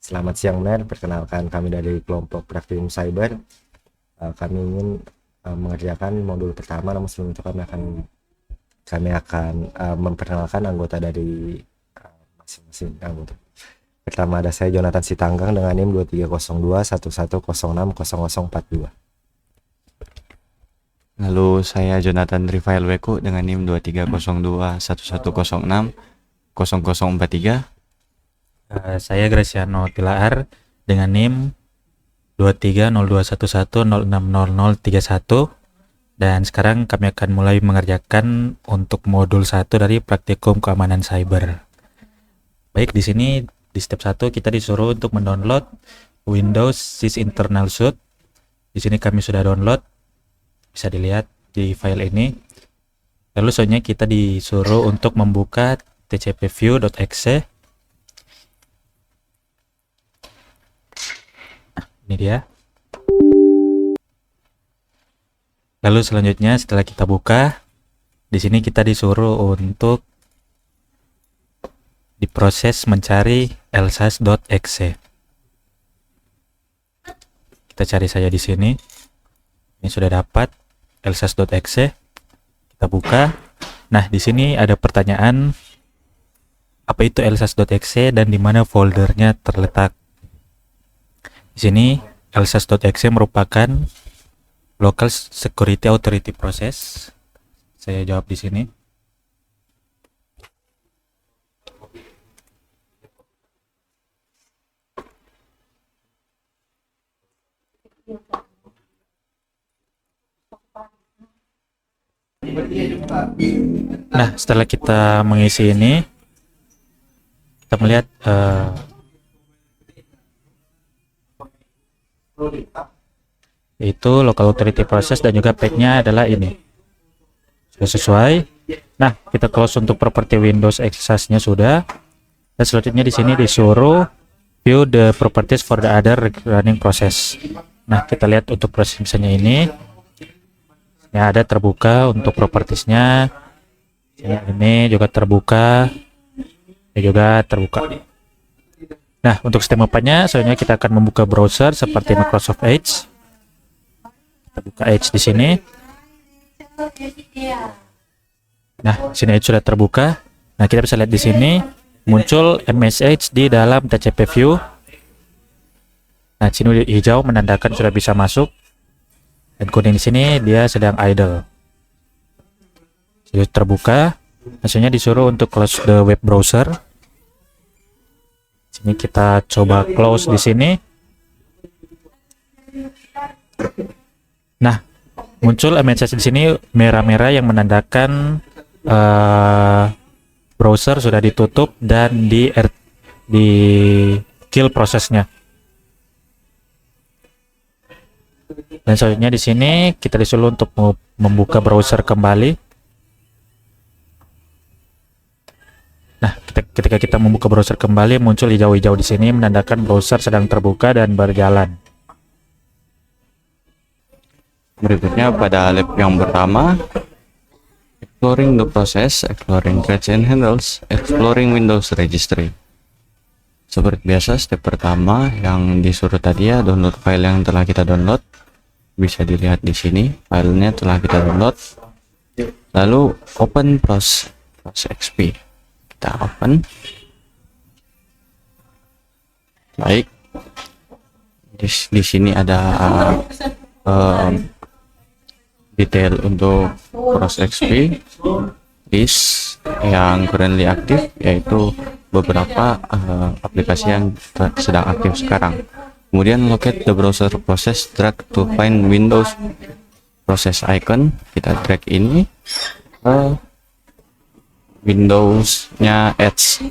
Selamat siang Mer, perkenalkan kami dari kelompok Praktikum Cyber. Kami ingin mengerjakan modul pertama, namun sebelum itu kami akan memperkenalkan anggota dari masing-masing anggota. Pertama ada saya Jonathan Sitanggang dengan NIM 230211060042. Lalu saya Jonathan Rifael Weku dengan NIM 230211060043. Saya Graciano Tilaar dengan NIM 230211060031, dan sekarang kami akan mulai mengerjakan untuk modul 1 dari praktikum keamanan cyber. Baik, di sini di step 1 kita disuruh untuk mendownload Windows Sys Internal Suite. Di sini kami sudah download, bisa dilihat di file ini. Lalu selanjutnya kita disuruh untuk membuka tcpview.exe. Ini dia. Lalu selanjutnya setelah kita buka, di sini kita disuruh untuk diproses mencari elsas.exe. Kita cari saja di sini. Ini sudah dapat elsas.exe. Kita buka. Nah, di sini ada pertanyaan, apa itu elsas.exe dan di mana foldernya terletak. Di sini elsas.exe merupakan local security authority process. Saya jawab di sini. Nah, setelah kita mengisi ini, kita melihat itu local authority process dan juga path-nya adalah ini. Sudah sesuai. Nah, kita close untuk property Windows access-nya sudah. Dan selanjutnya di sini disuruh view the properties for the other running process. Nah, kita lihat untuk proses misalnya ini. Ya, ada terbuka untuk propertiesnya. Ini juga terbuka. Ini juga terbuka. Nah, untuk step 4-nya, selanjutnya kita akan membuka browser seperti Microsoft Edge. Kita buka Edge di sini. Nah, sini Edge sudah terbuka. Nah, kita bisa lihat di sini muncul MS Edge di dalam TCP View. Nah, sini hijau menandakan sudah bisa masuk. Dan kuning di sini dia sedang idle. Sudah terbuka. Hasilnya disuruh untuk close the web browser. Sini kita coba close di sini. Nah, muncul message di sini merah-merah yang menandakan browser sudah ditutup dan di kill prosesnya. Dan selanjutnya di sini kita disuruh untuk membuka browser kembali. Nah, ketika kita membuka browser kembali, muncul hijau-hijau di sini menandakan browser sedang terbuka dan berjalan. Berikutnya pada lab yang pertama, exploring the process, exploring threads and handles, exploring Windows registry. Seperti biasa, step pertama yang disuruh tadi ya, download file yang telah kita download. Bisa dilihat di sini, filenya telah kita download. Lalu open pros.xp. Kita open. Baik. Di sini ada detail untuk pros.xp list yang currently aktif, yaitu beberapa aplikasi yang sedang aktif sekarang. Kemudian locate the browser process, drag to find Windows process icon. Kita drag ini ke Windows-nya Edge.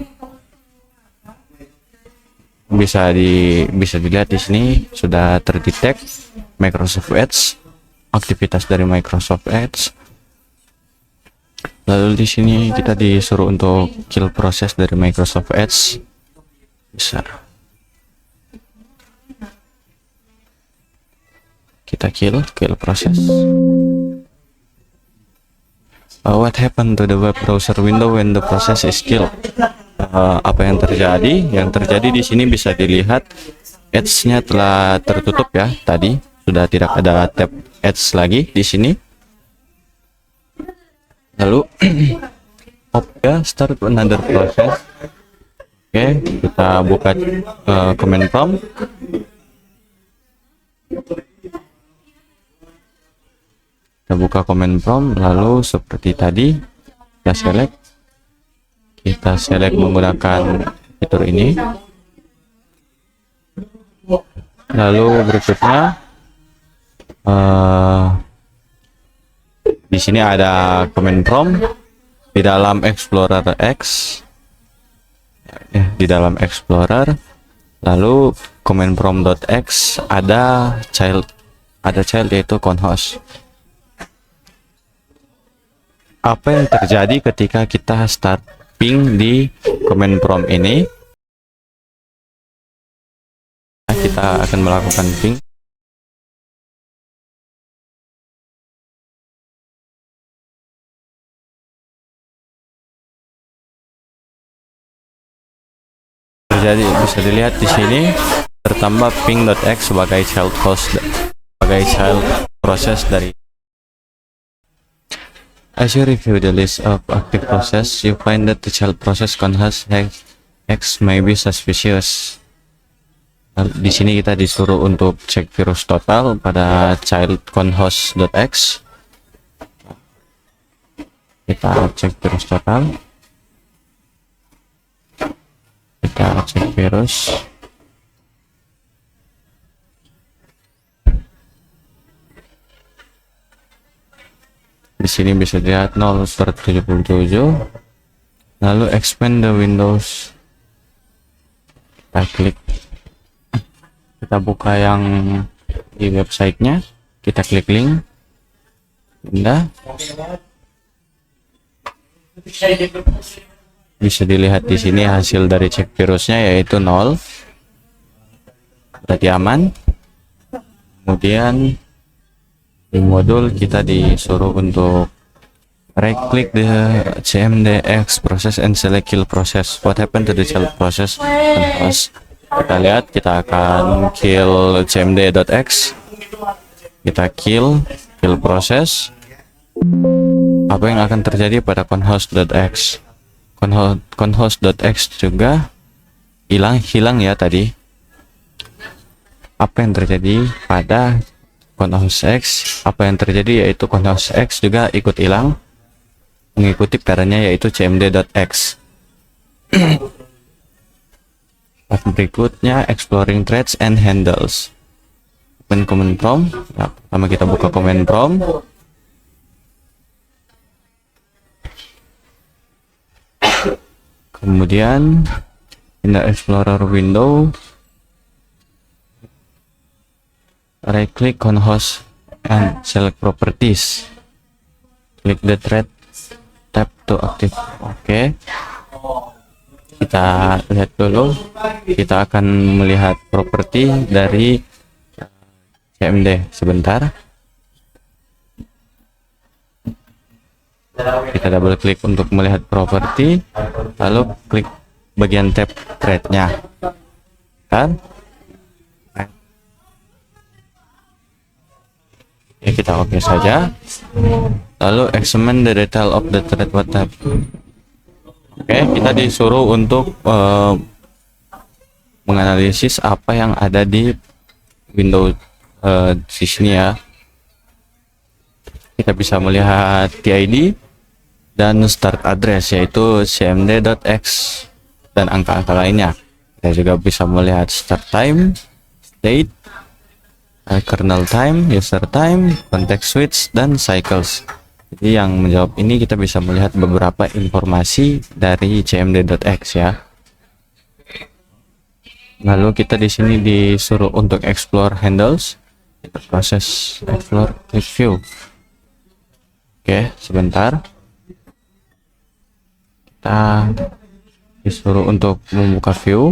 Bisa dilihat di sini sudah terdetek Microsoft Edge, aktivitas dari Microsoft Edge. Lalu di sini kita disuruh untuk kill proses dari Microsoft Edge. Bisa kita kill proses. What happened to the web browser window when the process is killed? apa yang terjadi. Yang terjadi di sini bisa dilihat edge-nya telah tertutup ya. Tadi sudah tidak ada tab edge lagi di sini. Lalu oke, start another process. Oke, kita buka command prompt. Kita buka command prompt, lalu seperti tadi kita select menggunakan fitur ini. Lalu berikutnya di sini ada command prompt di dalam Explorer X, di dalam Explorer. Lalu command prompt.x ada child yaitu conhost. Apa yang terjadi ketika kita start ping di command prompt ini? Kita akan melakukan ping. Jadi bisa dilihat di sini tertambah ping.x sebagai child process dari. As you review the list of active process, you find that the child process conhost X may be suspicious. Di sini kita disuruh untuk cek virus total pada child conhost.x. Kita cek virus total. Kita cek virus. Di sini bisa dilihat 0/77. Lalu expand the windows. Kita klik. Kita buka yang di websitenya. Kita klik link. Pindah. Bisa dilihat di sini hasil dari cek virusnya yaitu 0. Berarti aman. Kemudian di modul kita disuruh untuk right click the cmdx process and select kill process. What happened to the child process? Kita lihat, kita akan kill cmd.x. Kita kill process. Apa yang akan terjadi pada conhost.x? Conhost.x juga hilang ya tadi. Apa yang terjadi pada conhost X? Apa yang terjadi yaitu conhost X juga ikut hilang, mengikuti parentnya yaitu cmd.x. Berikutnya exploring threads and handles. Open command prompt. Nah, pertama kita buka command prompt. Kemudian in the explorer window, right click on host and select properties. Click the thread tab to active. Oke. Kita lihat dulu. Kita akan melihat properti dari cmd sebentar. Kita double klik untuk melihat properti, lalu klik bagian tab threadnya kan. Ya, kita oke saja. Lalu examine the detail of the thread what tab. Oke, kita disuruh untuk menganalisis apa yang ada di Windows di sini ya. Kita bisa melihat TID dan start address yaitu cmd.x dan angka-angka lainnya. Kita juga bisa melihat start time, state, kernel time, user time, context switch, dan cycles. Jadi yang menjawab ini kita bisa melihat beberapa informasi dari cmd.x ya. Lalu kita di sini disuruh untuk explore handles. Kita proses explore, klik view. Oke, sebentar. Kita disuruh untuk membuka view.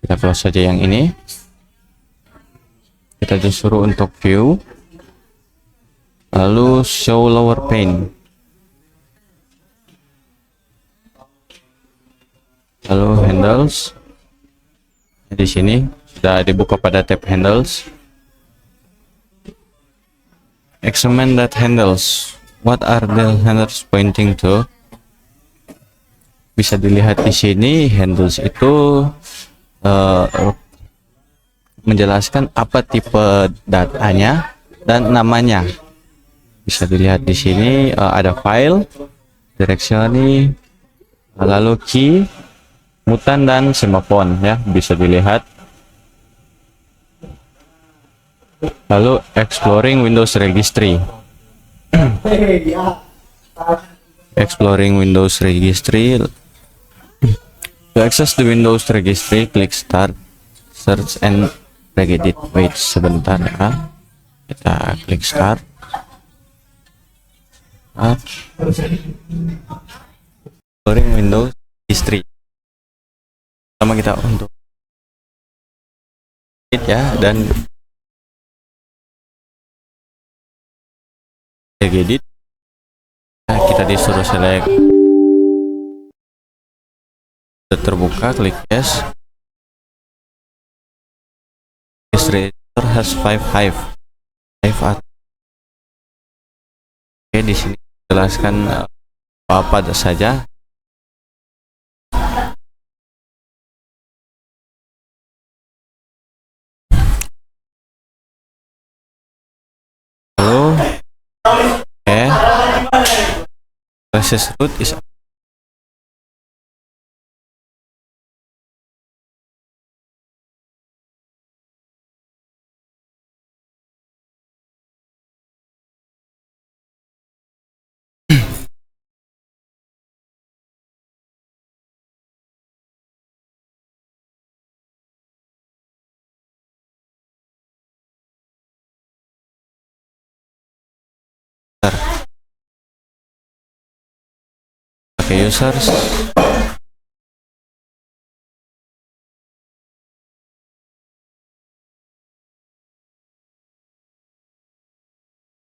Kita close saja yang ini. Kita disuruh untuk view, lalu show lower pane. lalu handles. Di sini sudah dibuka pada tab handles. Examine that handles. What are the handles pointing to? Bisa dilihat di sini handles itu menjelaskan apa tipe datanya dan namanya. Bisa dilihat di sini ada file, directory, lalu key, mutan dan semaphore ya, bisa dilihat. Lalu exploring Windows registry. Exploring Windows registry. To access the Windows registry, klik start, search and regedit. Wait sebentar ya. Kita klik start. Exploring Windows registry. Pertama kita untuk ya, dan regedit. Kita disuruh select, terbuka, klik yes. This register has 5 hive. Oke, di sini jelaskan apa saja. Lalu process root is pakai users.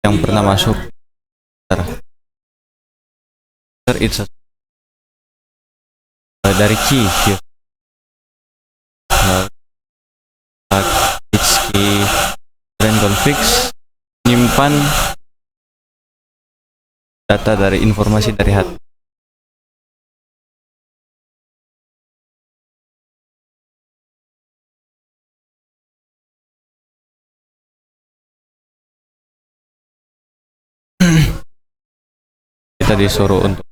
Yang pernah masuk it's dari key it's key dan configs, menyimpan data dari informasi dari hard. Kita disuruh untuk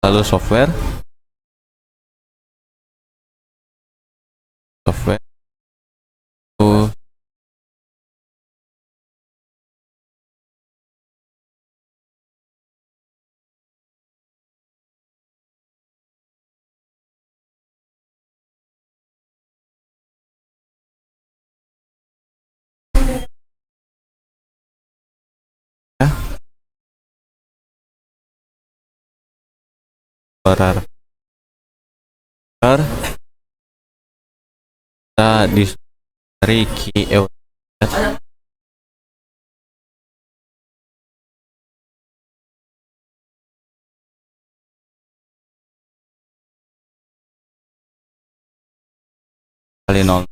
lalu software ya, kita dari key kali 0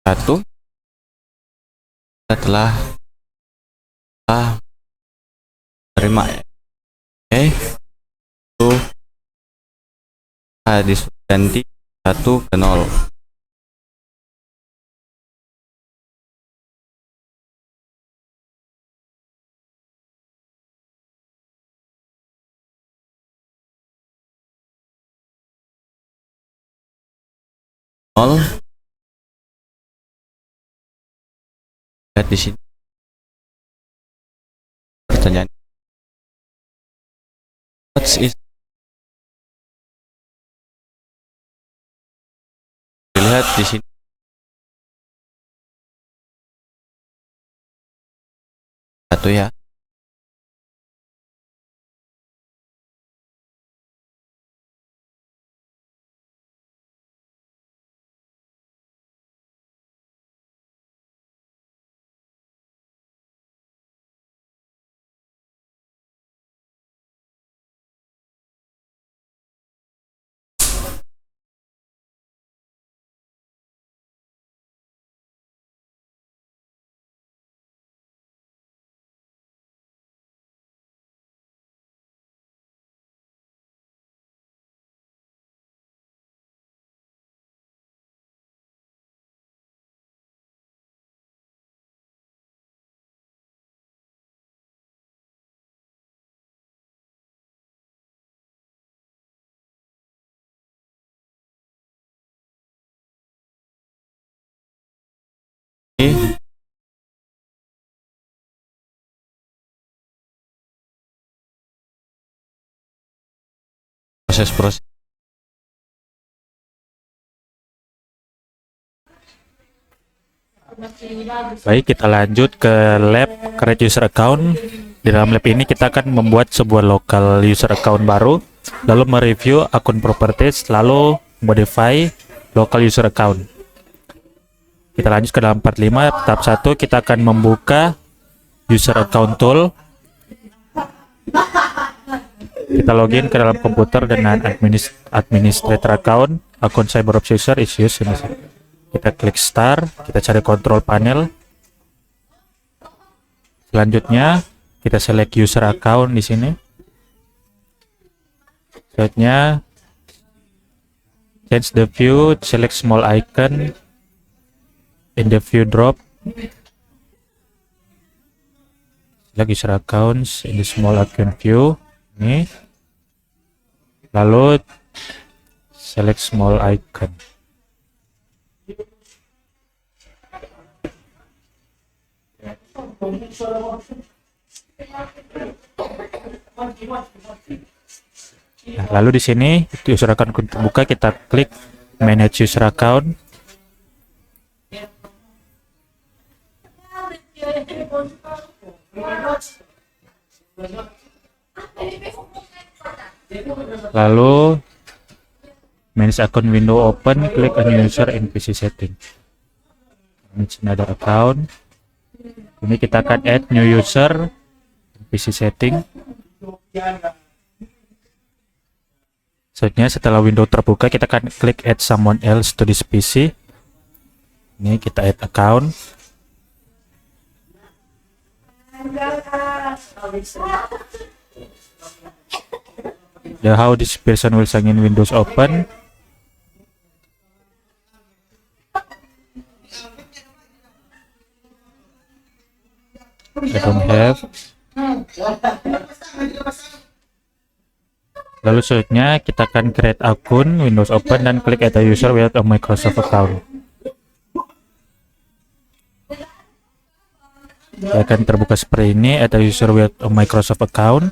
satu. Setelah terima itu ganti 1 ke 0. Lihat di sini pertanyaan, what is lihat di sini satu ya. Ini proses-proses. Baik, kita lanjut ke lab create user account. Di dalam lab ini kita akan membuat sebuah local user account baru, lalu mereview akun properties, lalu modify local user account. Kita lanjut ke dalam part 5. Tahap 1 kita akan membuka user account tool. Kita login ke dalam komputer dengan administrator account. Akun CyberOps user is used in this. Kita klik start, kita cari control panel. Selanjutnya kita select user account di sini. Selanjutnya change the view, select small icon in the view drop. Select user accounts in the small icon view. Ini. Lalu select small icon. Nah, lalu di sini user account terbuka, kita klik manage user account. Lalu manage account window open, klik a new user in PC setting. Manage another account. Ini kita akan add new user PC setting. Selanjutnya setelah window terbuka, kita akan klik add someone else to this PC. Ini kita add account. How this person will sign in Windows open. I don't have. Lalu selanjutnya kita akan create akun Windows Open dan klik add a user with a Microsoft account. Dia akan terbuka seperti ini, add a user with a Microsoft account.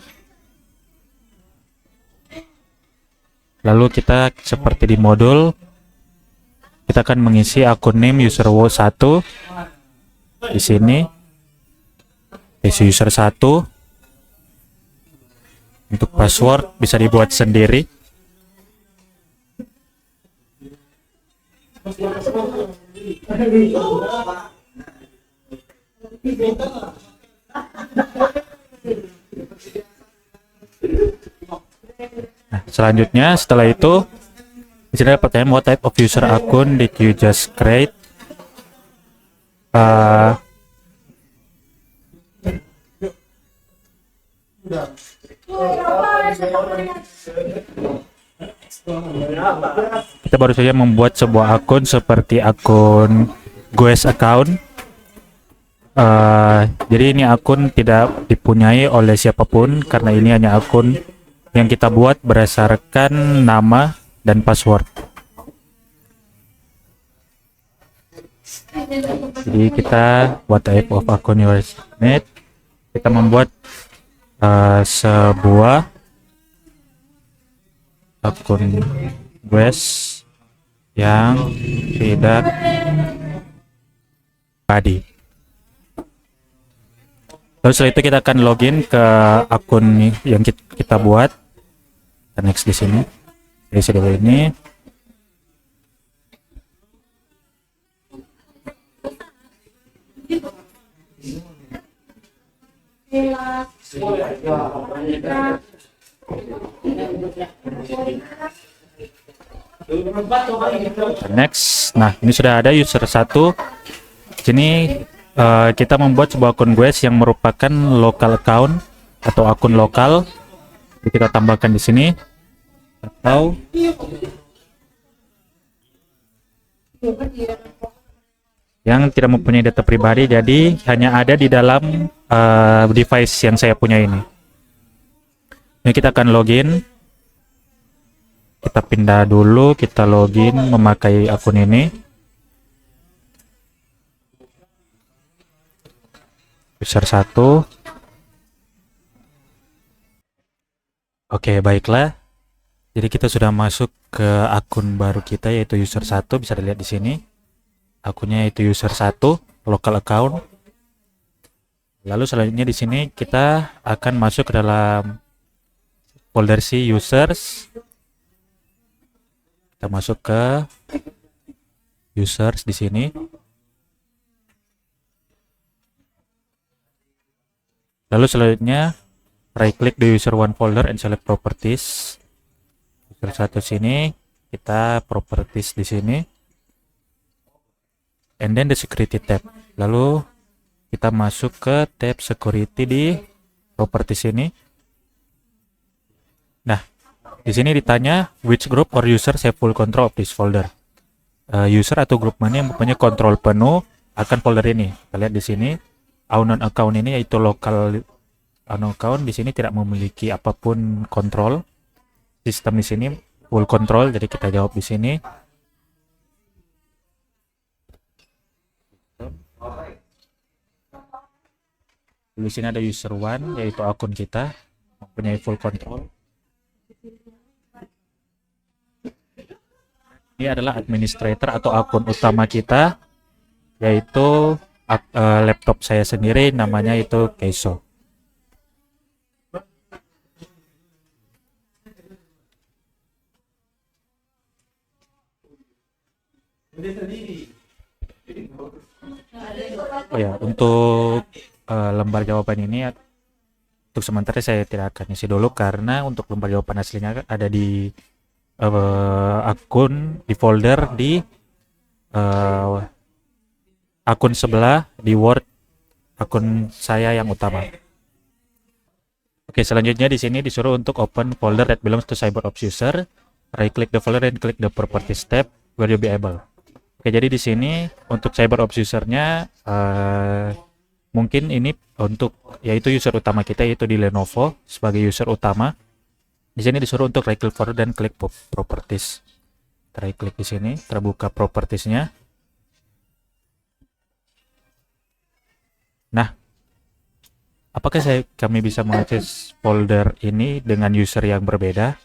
Lalu kita seperti di modul, kita akan mengisi akun name user 1 di sini. Isi user 1. Untuk password bisa dibuat sendiri. Nah, selanjutnya setelah itu di sini ada pertanyaan, what type of user account did you just create? Kita baru saja membuat sebuah akun seperti akun GoES account. Jadi ini akun tidak dipunyai oleh siapapun karena ini hanya akun yang kita buat berdasarkan nama dan password. Jadi kita buat type of akun your made. Kita membuat sebuah akun GoES yang tidak pribadi. Lalu setelah itu kita akan login ke akun yang kita buat. Kita next di sini. Di sini ini. Next. Nah, ini sudah ada user 1. Sini kita membuat sebuah akun Guest yang merupakan local account atau akun lokal. Jadi kita tambahkan di sini atau yang tidak mempunyai data pribadi, jadi hanya ada di dalam device yang saya punya ini. Ini kita akan login. Kita pindah dulu, kita login memakai akun ini. User 1. Oke, baiklah. Jadi kita sudah masuk ke akun baru kita yaitu user 1, bisa dilihat di sini. Akunnya yaitu user 1, local account. Lalu selanjutnya di sini kita akan masuk ke dalam folder si users. Kita masuk ke users di sini. Lalu selanjutnya right click the user one folder and select properties. User 1 sini, kita properties di sini. And then the security tab. Lalu kita masuk ke tab security di properties ini. Nah, di sini ditanya which group or user have full control of this folder. User atau grup mana yang mempunyai kontrol penuh akan folder ini. Kita lihat di sini unknown account ini yaitu local unknown account di sini tidak memiliki apapun kontrol. Sistem di sini full control, jadi kita jawab di sini. Di sini ada user one yaitu akun kita mempunyai full control. Ini adalah administrator atau akun utama kita yaitu laptop saya sendiri, namanya itu Keiso. Oh ya, untuk lembar jawaban ini untuk sementara saya tidak akan isi dulu karena untuk lembar jawaban aslinya ada di akun di folder di akun sebelah di Word akun saya yang utama. Oke, selanjutnya di sini disuruh untuk open folder that belongs to CyberOps user. Right click the folder and click the properties tab where you be able. Oke, jadi di sini untuk CyberOps usernya mungkin ini untuk yaitu user utama kita yaitu di Lenovo sebagai user utama. Di sini disuruh untuk right click folder dan klik properties. Right click di sini, terbuka propertiesnya. Nah, apakah kami bisa mengakses folder ini dengan user yang berbeda?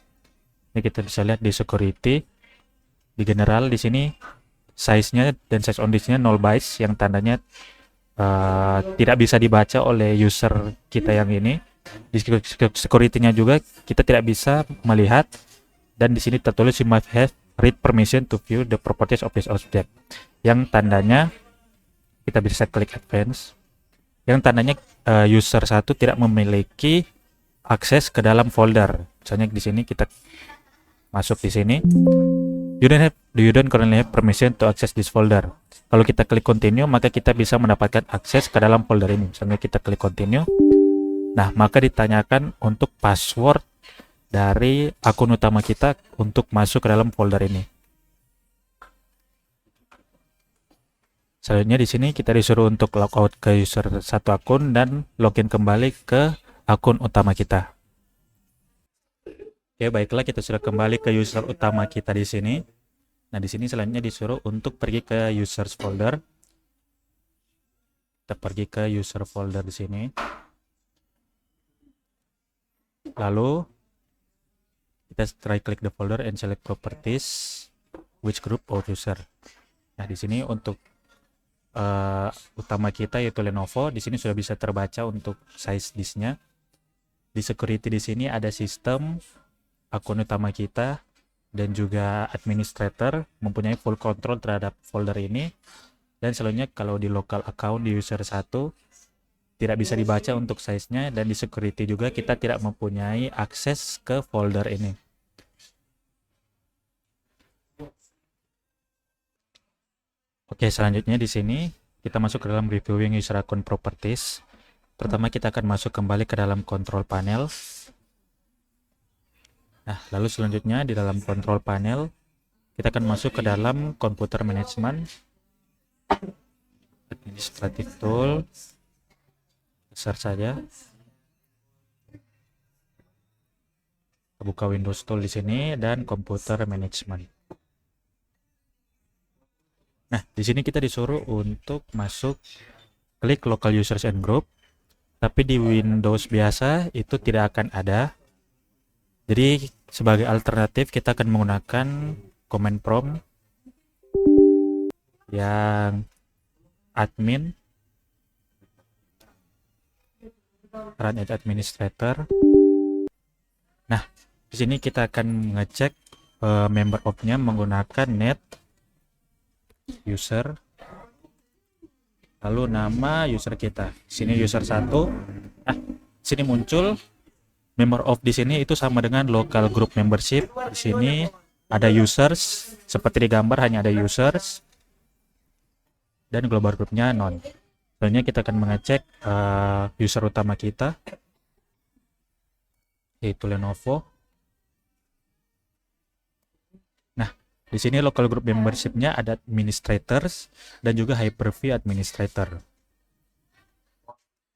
Ini kita bisa lihat di security, di general di sini size-nya dan size on disk-nya 0 bytes yang tandanya tidak bisa dibaca oleh user kita yang ini. Di security-nya juga kita tidak bisa melihat, dan di sini tertulis you must have read permission to view the properties of this object, yang tandanya kita bisa klik advance, yang tandanya user 1 tidak memiliki akses ke dalam folder. Misalnya di sini kita masuk di sini, you don't currently have permission to access this folder. Kalau kita klik continue, maka kita bisa mendapatkan akses ke dalam folder ini. Misalnya kita klik continue. Nah, maka ditanyakan untuk password dari akun utama kita untuk masuk ke dalam folder ini. Selanjutnya di sini kita disuruh untuk logout ke user satu akun dan login kembali ke akun utama kita. Oke, baiklah, kita sudah kembali ke user utama kita di sini. Nah, di sini selanjutnya disuruh untuk pergi ke users folder. Kita pergi ke user folder di sini. Lalu kita right click the folder and select properties. which group of user. Nah, di sini untuk utama kita yaitu Lenovo, di sini sudah bisa terbaca untuk size disknya. Di security di sini ada sistem, akun utama kita, dan juga administrator mempunyai full control terhadap folder ini. Dan selanjutnya kalau di local account di user 1 tidak bisa dibaca untuk size-nya, dan di security juga kita tidak mempunyai akses ke folder ini. Oke, selanjutnya di sini kita masuk ke dalam reviewing user account properties. Pertama kita akan masuk kembali ke dalam control panel. Nah, lalu selanjutnya di dalam control panel kita akan masuk ke dalam computer management, administrative tool, search saja. Buka Windows Tool di sini dan computer management. Nah, di sini kita disuruh untuk masuk klik local users and group, tapi di Windows biasa itu tidak akan ada. Jadi sebagai alternatif kita akan menggunakan command prompt yang admin, run as administrator. Nah, di sini kita akan mengecek member of-nya menggunakan net user, lalu nama user kita. Sini user 1. Nah, sini muncul member of di sini itu sama dengan local group membership. Di sini ada users, seperti di gambar hanya ada users, dan global groupnya non. Selanjutnya kita akan mengecek user utama kita, yaitu Lenovo. Nah, di sini local group membership-nya ada administrators dan juga Hyper-V administrator.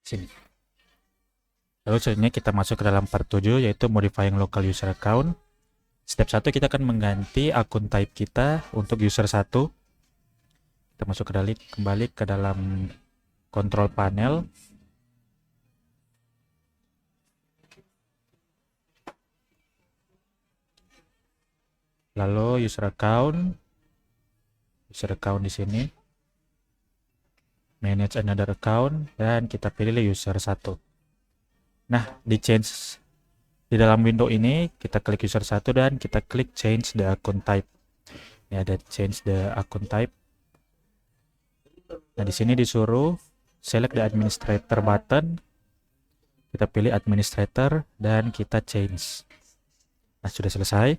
Sini. Lalu selanjutnya kita masuk ke dalam part 7 yaitu modifying local user account. Step 1 kita akan mengganti akun type kita untuk user 1. Kita masuk kembali ke dalam control panel. Lalu user account di sini, manage another account, dan kita pilih user 1. Nah, di change di dalam window ini kita klik user 1 dan kita klik change the account type. Ini ada change the account type. Nah, di sini disuruh select the administrator button. Kita pilih administrator dan kita change. Nah, sudah selesai.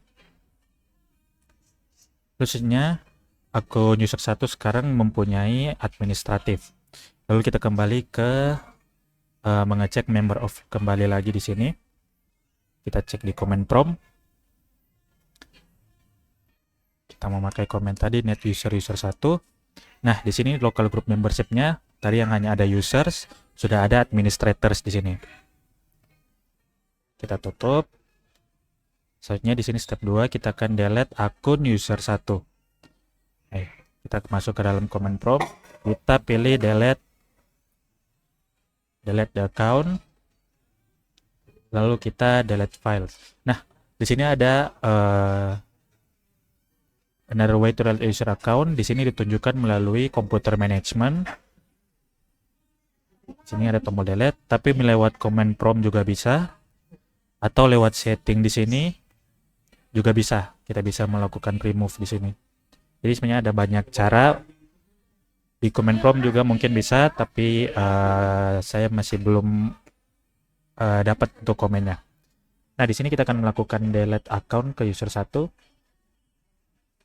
Selanjutnya akun user 1 sekarang mempunyai administratif. Lalu kita kembali ke mengecek member of kembali lagi di sini. Kita cek di command prompt. Kita memakai komen tadi net user 1. Nah, di sini local group membership-nya tadi yang hanya ada users, sudah ada administrators di sini. Kita tutup. Selanjutnya di sini step 2 kita akan delete akun user 1. Kita masuk ke dalam command prompt, kita pilih delete the account, lalu kita delete files. Nah, di sini ada another way to delete user account. Di sini ditunjukkan melalui computer management. Di sini ada tombol delete, tapi lewat command prompt juga bisa, atau lewat setting di sini juga bisa. Kita bisa melakukan remove di sini. Jadi sebenarnya ada banyak cara. Di command prompt juga mungkin bisa, tapi saya masih belum dapat untuk komennya. Nah, di sini kita akan melakukan delete account ke user 1.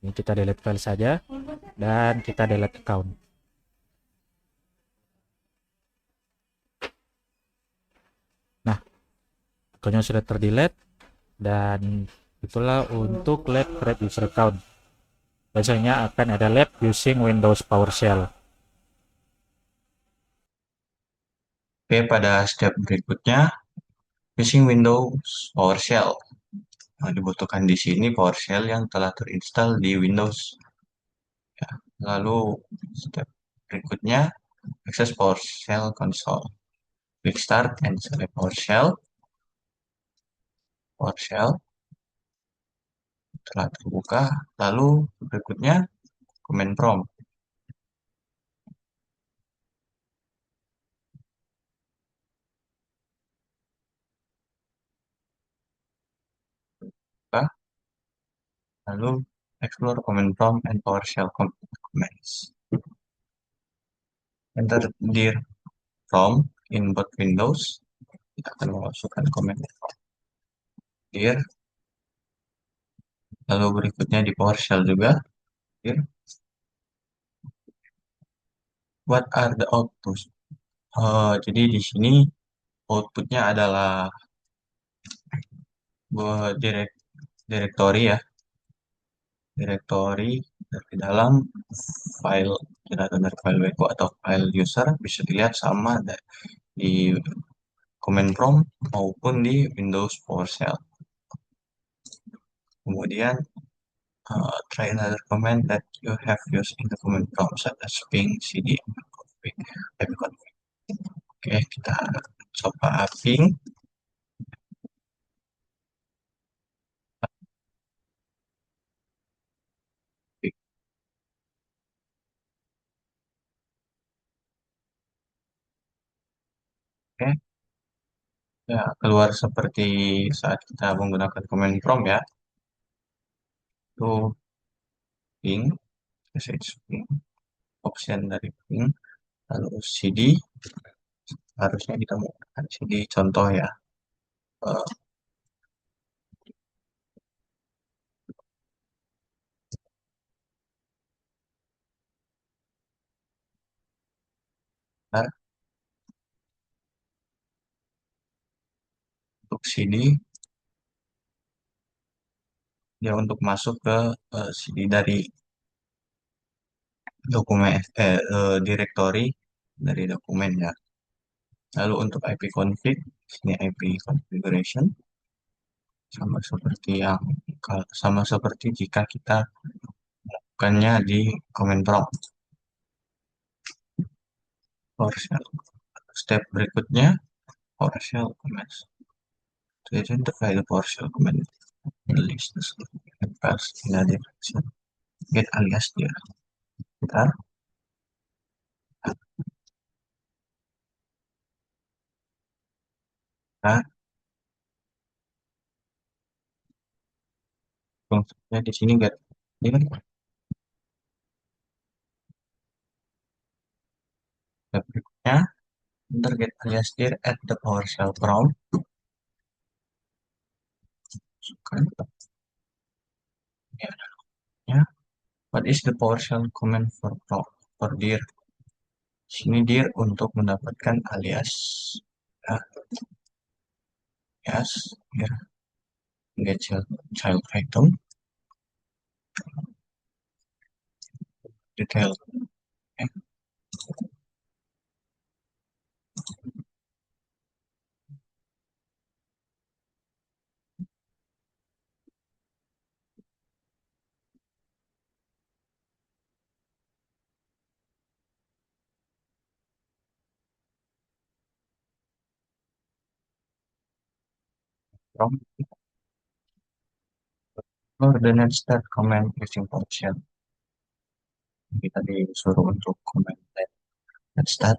Ini kita delete file saja dan kita delete account. Nah, akunnya sudah terdelete dan itulah untuk lab create user account. Biasanya akan ada lab using Windows PowerShell. Oke, pada step berikutnya using Windows PowerShell. Nah, dibutuhkan di sini PowerShell yang telah terinstall di Windows. Ya, lalu step berikutnya akses PowerShell console. Klik start and select PowerShell. telah terbuka. Lalu berikutnya command prompt. Buka. Lalu explore command prompt and PowerShell commands. Enter dir prompt in both windows. Kita akan memasukkan command dir. Lalu berikutnya di PowerShell juga. Dir. What are the outputs? Jadi di sini outputnya adalah directory ya, directory dari dalam file dari file webku atau file user bisa dilihat sama di command prompt maupun di Windows PowerShell. Kemudian try another command that you have used in the command prompt such as ping, cd, config, ipconfig. Oke, kita coba ping. Oke, ya keluar seperti saat kita menggunakan command prompt ya. Itu ping, message ping, option dari ping, lalu cd harusnya ditemukan cd contoh ya. Eh, Bentar, untuk cd dia untuk masuk ke cd dari dokumen directory dari dokumen ya. Lalu untuk ipconfig, ini ip configuration sama seperti jika kita melakukannya di command prompt PowerShell. Step berikutnya PowerShell commands. To identify the PowerShell command list pass in a direction get alias dia. Bentar. Nah, fungsinya di sini get ini step berikutnya enter get alias dir at the PowerShell prompt. Kan ya. What is the PowerShell command for prompt for dir? Sini dir untuk mendapatkan alias ya, alias dir get child item detail ya. Prompt or the next start command using PowerShell. Kita disuruh untuk command net start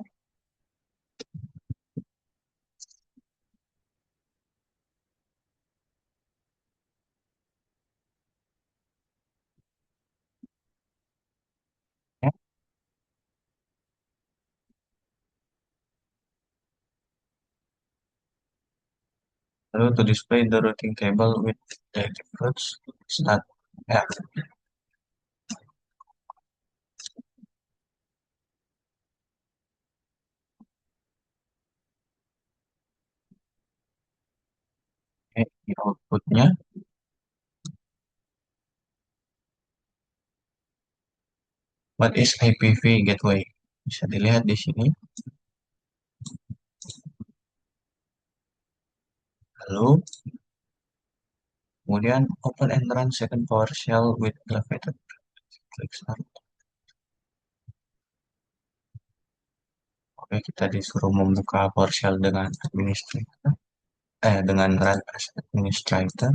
ya. Lalu to display the routing table with directive routes start ya. Oke, di outputnya what is IPv gateway bisa dilihat di sini. Lalu kemudian open and run second PowerShell with elevated. Klik start. Oke, kita disuruh membuka PowerShell dengan dengan run as administrator.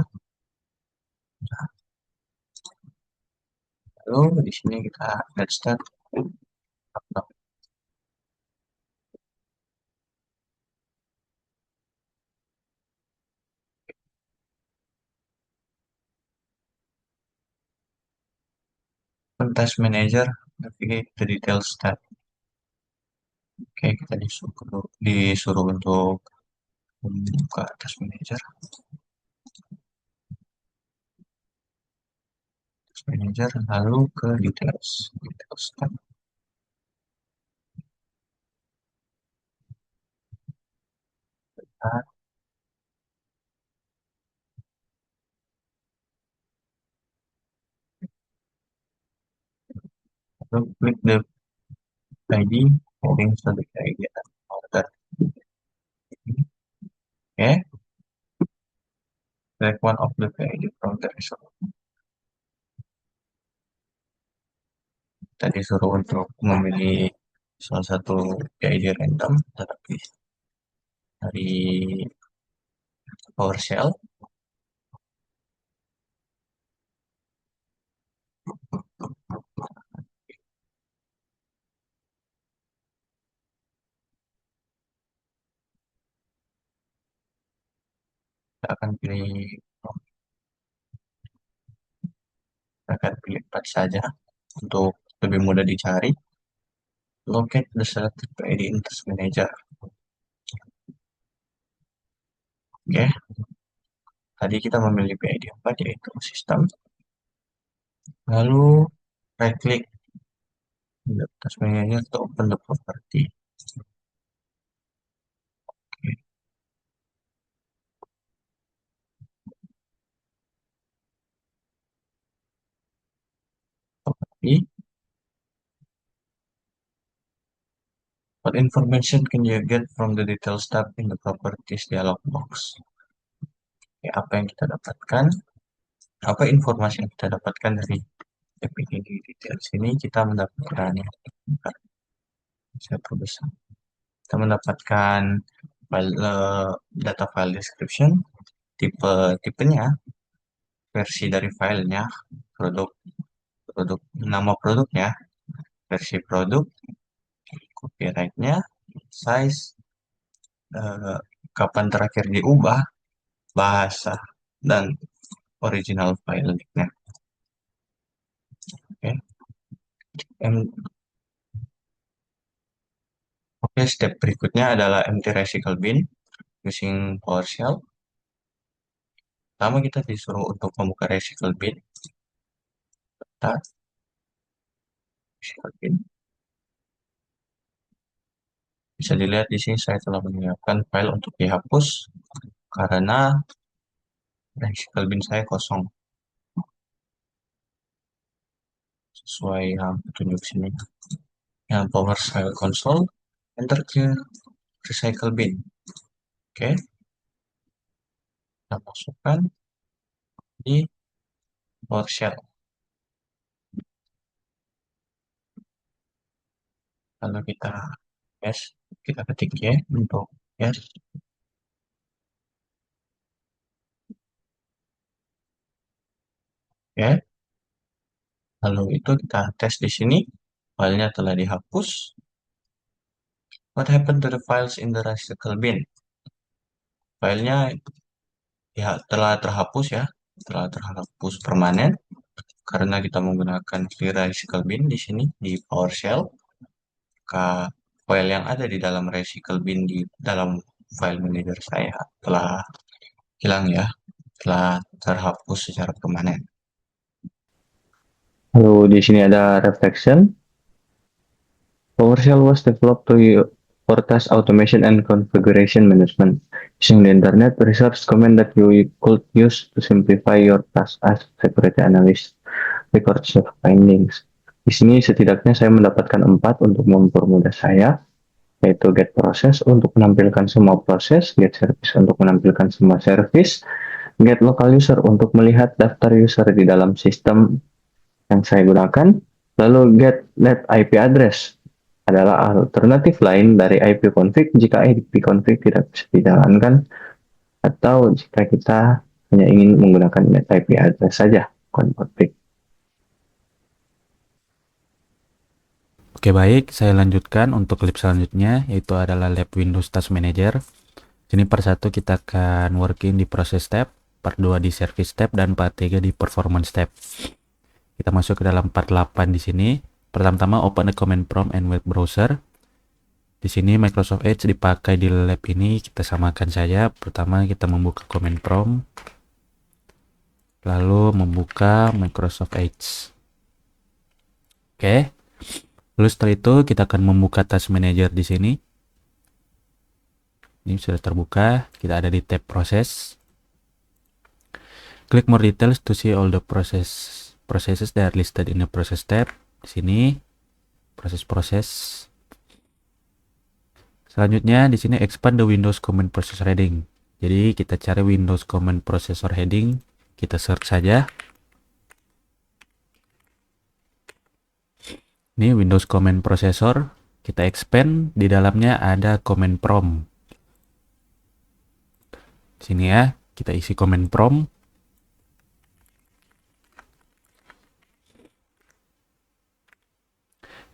Lalu di sini kita get start. Task manager, navigate the details tab. Oke, kita disuruh untuk membuka task manager. Task manager lalu ke details tab. Lalu klik the ID heading select ID order. Oke, select one of the PID from the result. Kita disuruh untuk memilih salah satu PID random tetapi dari PowerShell. Kita akan pilih 4 saja untuk lebih mudah dicari. Locate the selected PID in Task Manager. Oke, tadi kita memilih PID 4 yaitu sistem. Lalu right click the Task Manager to open the property. Property. What information can you get from the details tab in the properties dialog box? Oke, apa yang kita dapatkan? Apa informasi yang kita dapatkan dari PPT details ini? Kita mendapatkan saya perbesar. Kita mendapatkan data file description, tipenya, versi dari filenya, produk nama produknya, versi produk, copyrightnya, size, kapan terakhir diubah, bahasa, dan original file linknya. Oke, step berikutnya adalah empty recycle bin using PowerShell. Pertama kita disuruh untuk membuka recycle bin. Recycle bin. Bisa dilihat di sini saya telah menyiapkan file untuk dihapus karena recycle bin saya kosong. Sesuai yang petunjuk sini. Yang PowerShell console, enter ke recycle bin. Oke. Kita masukkan di PowerShell. Lalu kita ketik ya untuk yes. Oke. Lalu itu kita tes di sini, filenya telah dihapus. What happened to the files in the recycle bin? Filenya ya telah terhapus ya, telah terhapus permanen karena kita menggunakan clear recycle bin di sini di PowerShell. Maka file yang ada di dalam recycle bin di dalam file manager saya telah hilang ya, telah terhapus secara permanen. Lalu di sini ada reflection. PowerShell was developed for task automation and configuration management. Using the internet research comment that you could use to simplify your task as security analyst. Records your findings. Di sini setidaknya saya mendapatkan 4 untuk mempermudah saya, yaitu get process untuk menampilkan semua proses, get service untuk menampilkan semua service, get local user untuk melihat daftar user di dalam sistem yang saya gunakan, lalu get net IP address adalah alternatif lain dari IP config jika IP config tidak bisa dijalankan atau jika kita hanya ingin menggunakan net IP address saja config. Oke, baik, saya lanjutkan untuk lab selanjutnya, yaitu adalah lab Windows Task Manager. Sini part 1 kita akan working di process step, part 2 di service step, dan part 3 di performance step. Kita masuk ke dalam part 8 di sini. Pertama-tama open the command prompt and web browser. Di sini Microsoft Edge dipakai di lab ini, kita samakan saja. Pertama kita membuka command prompt, lalu membuka Microsoft Edge. Oke. Lalu setelah itu kita akan membuka Task Manager di sini. Ini sudah terbuka, kita ada di tab Process. Click more details to see all the processes that are listed in the process tab. Di sini proses. Selanjutnya di sini expand the Windows Command Processor heading. Jadi kita cari Windows Command Processor heading, kita search saja. Ini Windows Command Processor, kita expand, di dalamnya ada command prompt. Di sini ya, kita isi command prompt.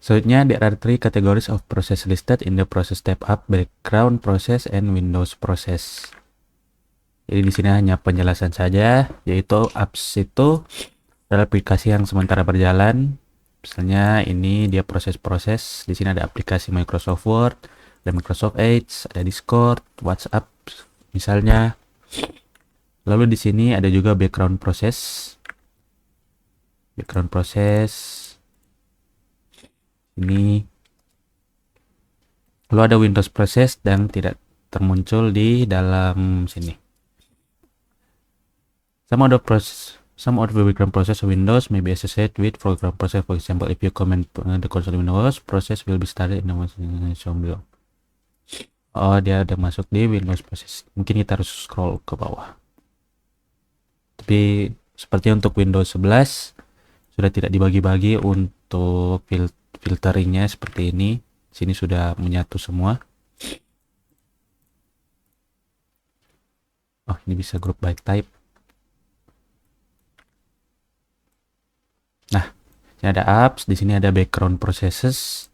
Selanjutnya, there are 3 categories of process listed in the process tab: up, background process, and Windows process. Jadi di sini hanya penjelasan saja, yaitu apps itu adalah aplikasi yang sementara berjalan. Misalnya ini dia proses-proses. Di sini ada aplikasi Microsoft Word, ada Microsoft Edge, ada Discord, WhatsApp misalnya. Lalu di sini ada juga background process. Background process ini. Lalu ada Windows process dan tidak termuncul di dalam sini. Some of the background process of Windows may be associated with program process. For example, if you comment the console Windows, process will be started in the shown below. Oh, dia udah masuk di Windows process. Mungkin kita harus scroll ke bawah. Tapi seperti untuk Windows 11 sudah tidak dibagi-bagi untuk filteringnya seperti ini. Sini sudah menyatu semua. Oh, ini bisa group by type. Nah, ini ada apps, di sini ada background processes,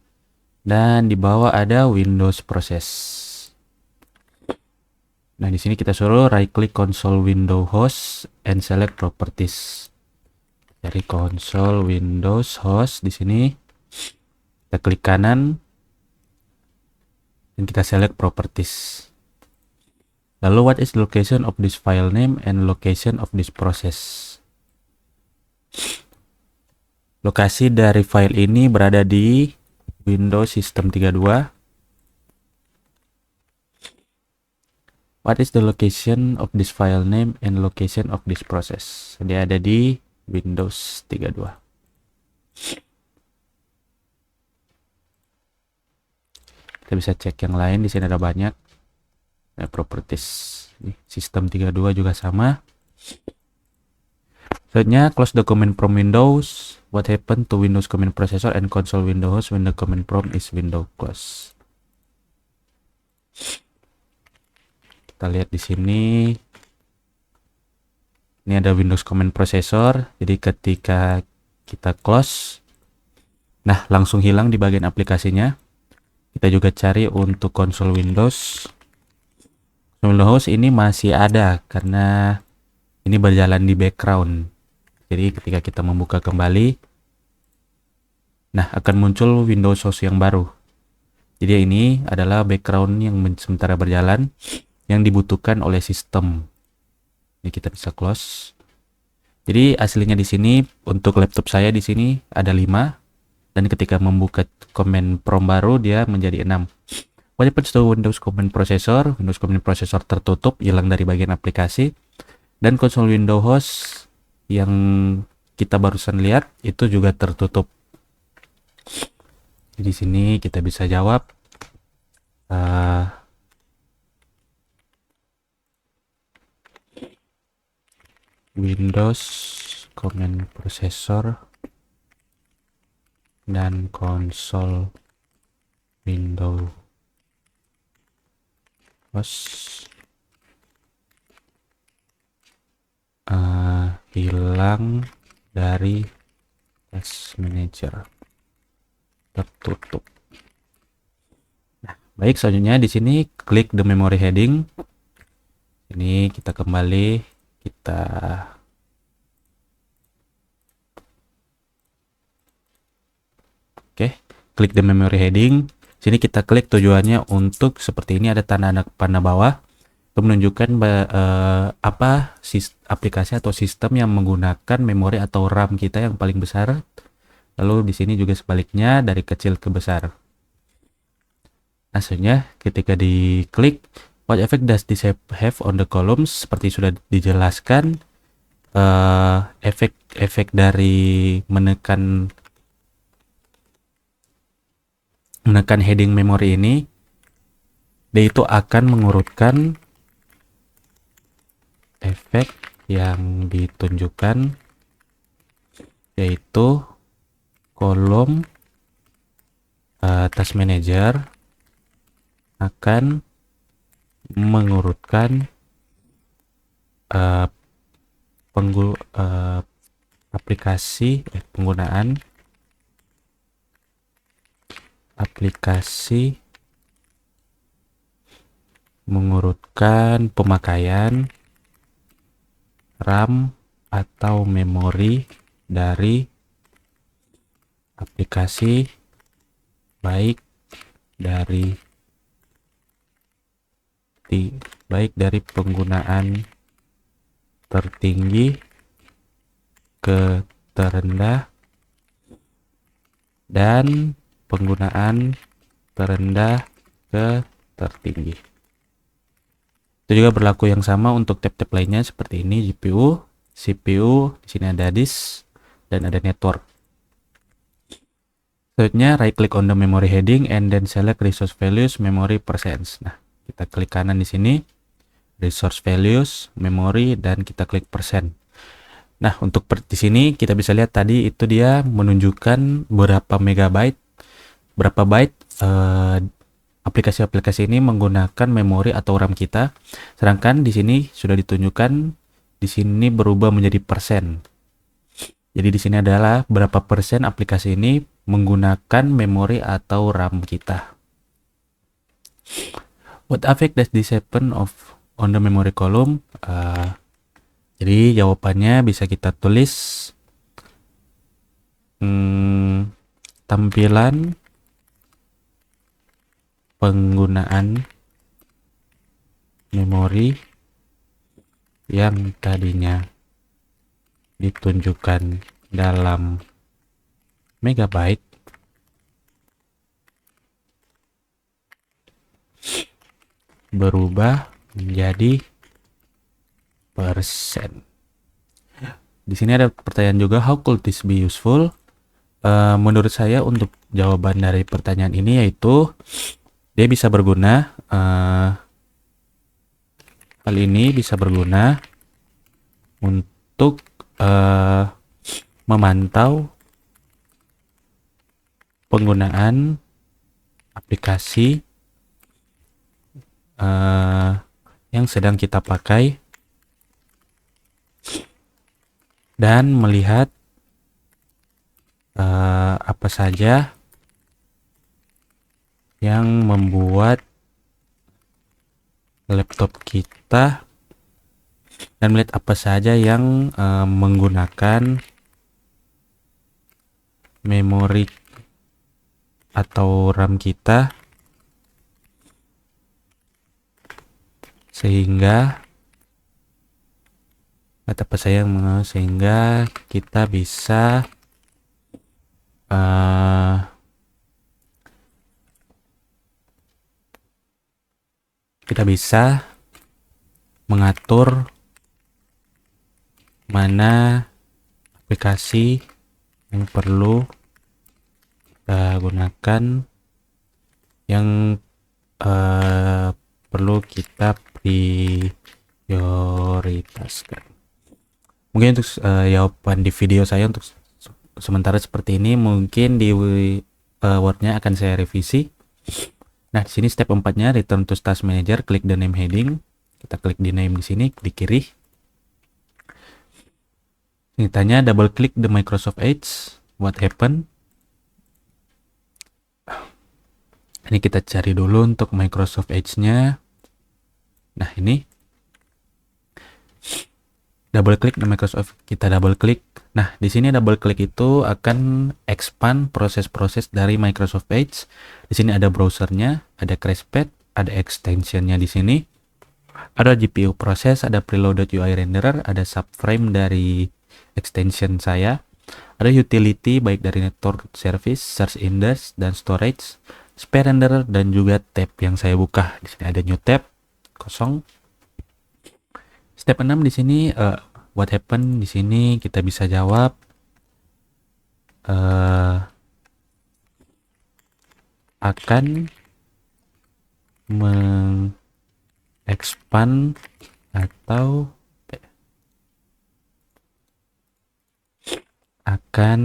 dan di bawah ada Windows process. Nah, di sini kita suruh right click console window host and select properties. Dari console Windows host di sini kita klik kanan dan kita select properties. Lalu what is the location of this file name and location of this process? Lokasi dari file ini berada di Windows System 32. What is the location of this file name and location of this process? Dia ada di Windows 32. Kita bisa cek yang lain, di sini ada banyak. Ada properties. System 32 juga sama. Selanjutnya, close the command prompt Windows. What happened to Windows command processor and console Windows when the command prompt is window close? Kita lihat di sini. Ini ada Windows command processor. Jadi ketika kita close, nah langsung hilang di bagian aplikasinya. Kita juga cari untuk console Windows. Windows ini masih ada karena ini berjalan di background. Jadi ketika kita membuka kembali, nah akan muncul Windows host yang baru. Jadi ini adalah background yang sementara berjalan yang dibutuhkan oleh sistem. Ini kita bisa close. Jadi aslinya di sini untuk laptop saya di sini ada 5, dan ketika membuka command prompt baru dia menjadi 6. What happens to Windows command processor? Windows command processor tertutup, hilang dari bagian aplikasi, dan console Windows host yang kita barusan lihat itu juga tertutup. Di sini kita bisa jawab Windows command processor dan console Windows host hilang dari Task Manager. tutup. Nah, baik, selanjutnya di sini klik the memory heading. Ini kita kembali, kita oke, klik the memory heading. Sini kita klik tujuannya untuk seperti ini, ada tanda panah bawah. Itu menunjukkan apa aplikasi atau sistem yang menggunakan memori atau RAM kita yang paling besar. Lalu di sini juga sebaliknya dari kecil ke besar. Hasilnya ketika diklik, what effect does this have on the columns? Seperti sudah dijelaskan, efek dari menekan heading memori ini, dia itu akan mengurutkan efek yang ditunjukkan, yaitu kolom task manager akan mengurutkan penggunaan aplikasi, mengurutkan pemakaian RAM atau memori dari aplikasi, baik dari penggunaan tertinggi ke terendah dan penggunaan terendah ke tertinggi. Itu juga berlaku yang sama untuk tab-tab lainnya seperti ini, GPU, CPU, di sini ada disk dan ada network. Selanjutnya right click on the memory heading and then select resource values memory percents. Nah, kita klik kanan di sini, resource values, memory, dan kita klik persen. Nah, untuk di sini kita bisa lihat tadi itu dia menunjukkan berapa byte aplikasi-aplikasi ini menggunakan memori atau RAM kita. Sedangkan di sini sudah ditunjukkan, di sini berubah menjadi persen. Jadi di sini adalah berapa persen aplikasi ini menggunakan memori atau RAM kita. What effect does this happen on the memory column? Jadi jawabannya bisa kita tulis tampilan penggunaan memori yang tadinya ditunjukkan dalam megabyte berubah menjadi persen. Di sini ada pertanyaan juga, how could this be useful? Menurut saya untuk jawaban dari pertanyaan ini yaitu dia bisa berguna, hal ini bisa berguna untuk memantau penggunaan aplikasi yang sedang kita pakai dan melihat apa saja yang membuat laptop kita, dan melihat apa saja yang menggunakan memori atau RAM kita, sehingga kita bisa mengatur mana aplikasi yang perlu kita gunakan, yang perlu kita prioritaskan. Mungkin untuk jawaban di video saya untuk sementara seperti ini, mungkin di Word-nya akan saya revisi. Nah, di sini step 4-nya return to task manager, klik the name heading. Kita klik di name di sini di kiri. Ini tanya double klik the Microsoft Edge, what happened? Ini kita cari dulu untuk Microsoft Edge-nya. Nah, ini double klik di Microsoft, kita double klik. Nah, di sini double klik itu akan expand proses-proses dari Microsoft Edge. Di sini ada browsernya, ada Crashpad, ada extensionnya di sini. Ada GPU proses, ada preloaded UI renderer, ada subframe dari extension saya. Ada utility baik dari network service, search index dan storage, spare renderer dan juga tab yang saya buka. Di sini ada new tab kosong. Step 6 di sini what happened di sini kita bisa jawab akan expand atau akan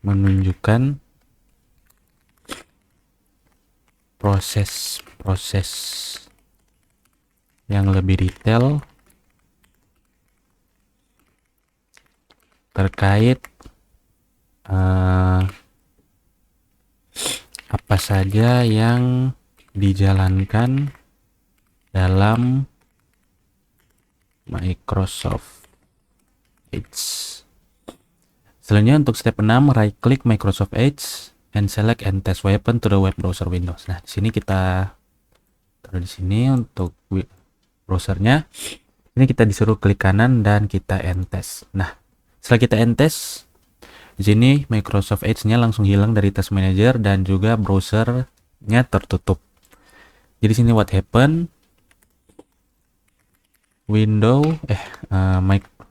menunjukkan proses-proses yang lebih detail terkait apa saja yang dijalankan dalam Microsoft Edge. Selanjutnya untuk step 6, right click Microsoft Edge and select and test weapon to the web browser Windows. Nah, di sini kita taruh di sini untuk browsernya. Ini kita disuruh klik kanan dan kita end test. Nah, setelah kita end test, di sini Microsoft Edge-nya langsung hilang dari Task Manager dan juga browsernya tertutup. Jadi sini what happen?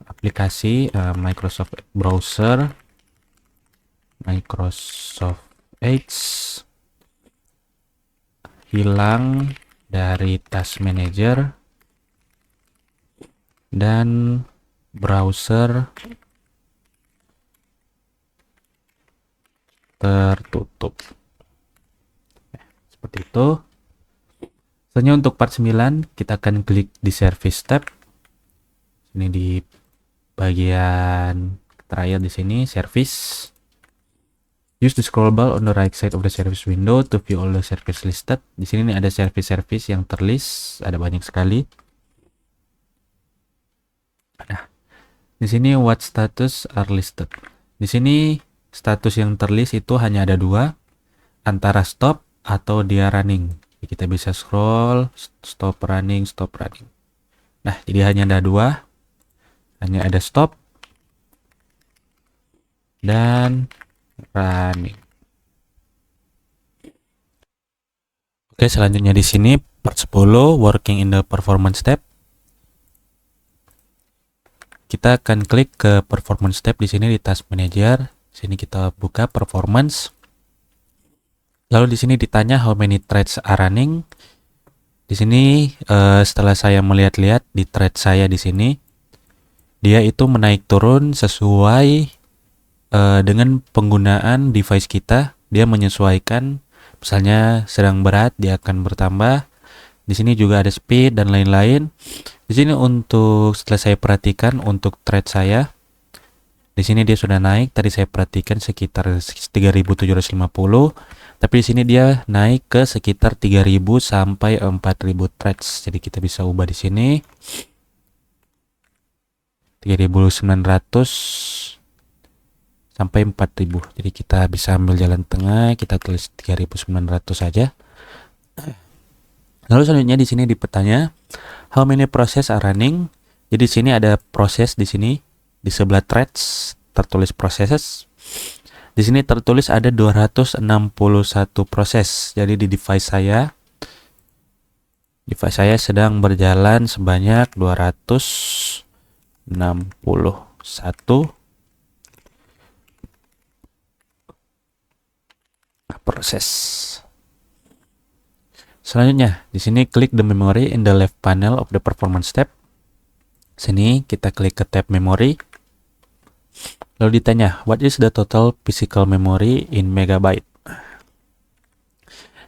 Aplikasi Microsoft Browser, Microsoft Edge hilang dari Task Manager dan browser tertutup. Seperti itu. Selanjutnya untuk part 9 kita akan klik di service tab. Ini di bagian terakhir di sini service. Use the scroll bar on the right side of the service window to view all the service listed. Di sini ada service-service yang terlist, ada banyak sekali. Nah, di sini what status are listed. Di sini status yang terlist itu hanya ada dua, antara stop atau dia running. Jadi kita bisa scroll, stop running, stop running. Nah, jadi hanya ada dua, hanya ada stop dan running. Oke, selanjutnya di sini part 10 working in the performance tab. Kita akan klik ke performance tab di sini di task manager. Sini kita buka performance. Lalu di sini ditanya how many threads are running. Di sini setelah saya melihat-lihat di thread saya di sini, dia itu menaik turun sesuai dengan penggunaan device kita. Dia menyesuaikan, misalnya sedang berat dia akan bertambah. Di sini juga ada speed dan lain-lain. Di sini untuk setelah saya perhatikan untuk thread saya, di sini dia sudah naik. Tadi saya perhatikan sekitar 3.750, tapi di sini dia naik ke sekitar 3.000 sampai 4.000 threads. Jadi kita bisa ubah di sini 3.900 sampai 4.000. Jadi kita bisa ambil jalan tengah, kita tulis 3.900 saja. Lalu selanjutnya di sini dipertanya how many process are running. Jadi di sini ada proses di sini di sebelah threads tertulis processes. Di sini tertulis ada 261 proses. Jadi di device saya sedang berjalan sebanyak 261 proses. Selanjutnya, di sini klik the memory in the left panel of the performance tab. Sini kita klik ke tab memory. Lalu ditanya, what is the total physical memory in megabyte?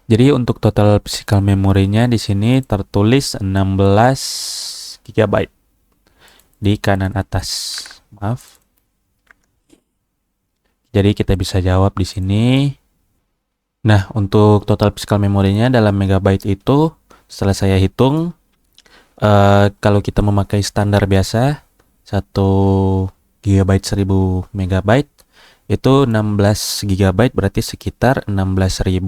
Jadi untuk total physical memorinya di sini tertulis 16 GB di kanan atas. Maaf. Jadi kita bisa jawab di sini Nah, untuk total physical memorinya dalam megabyte itu setelah saya hitung, kalau kita memakai standar biasa 1 GB 1000 megabyte itu 16 GB, berarti sekitar 16.000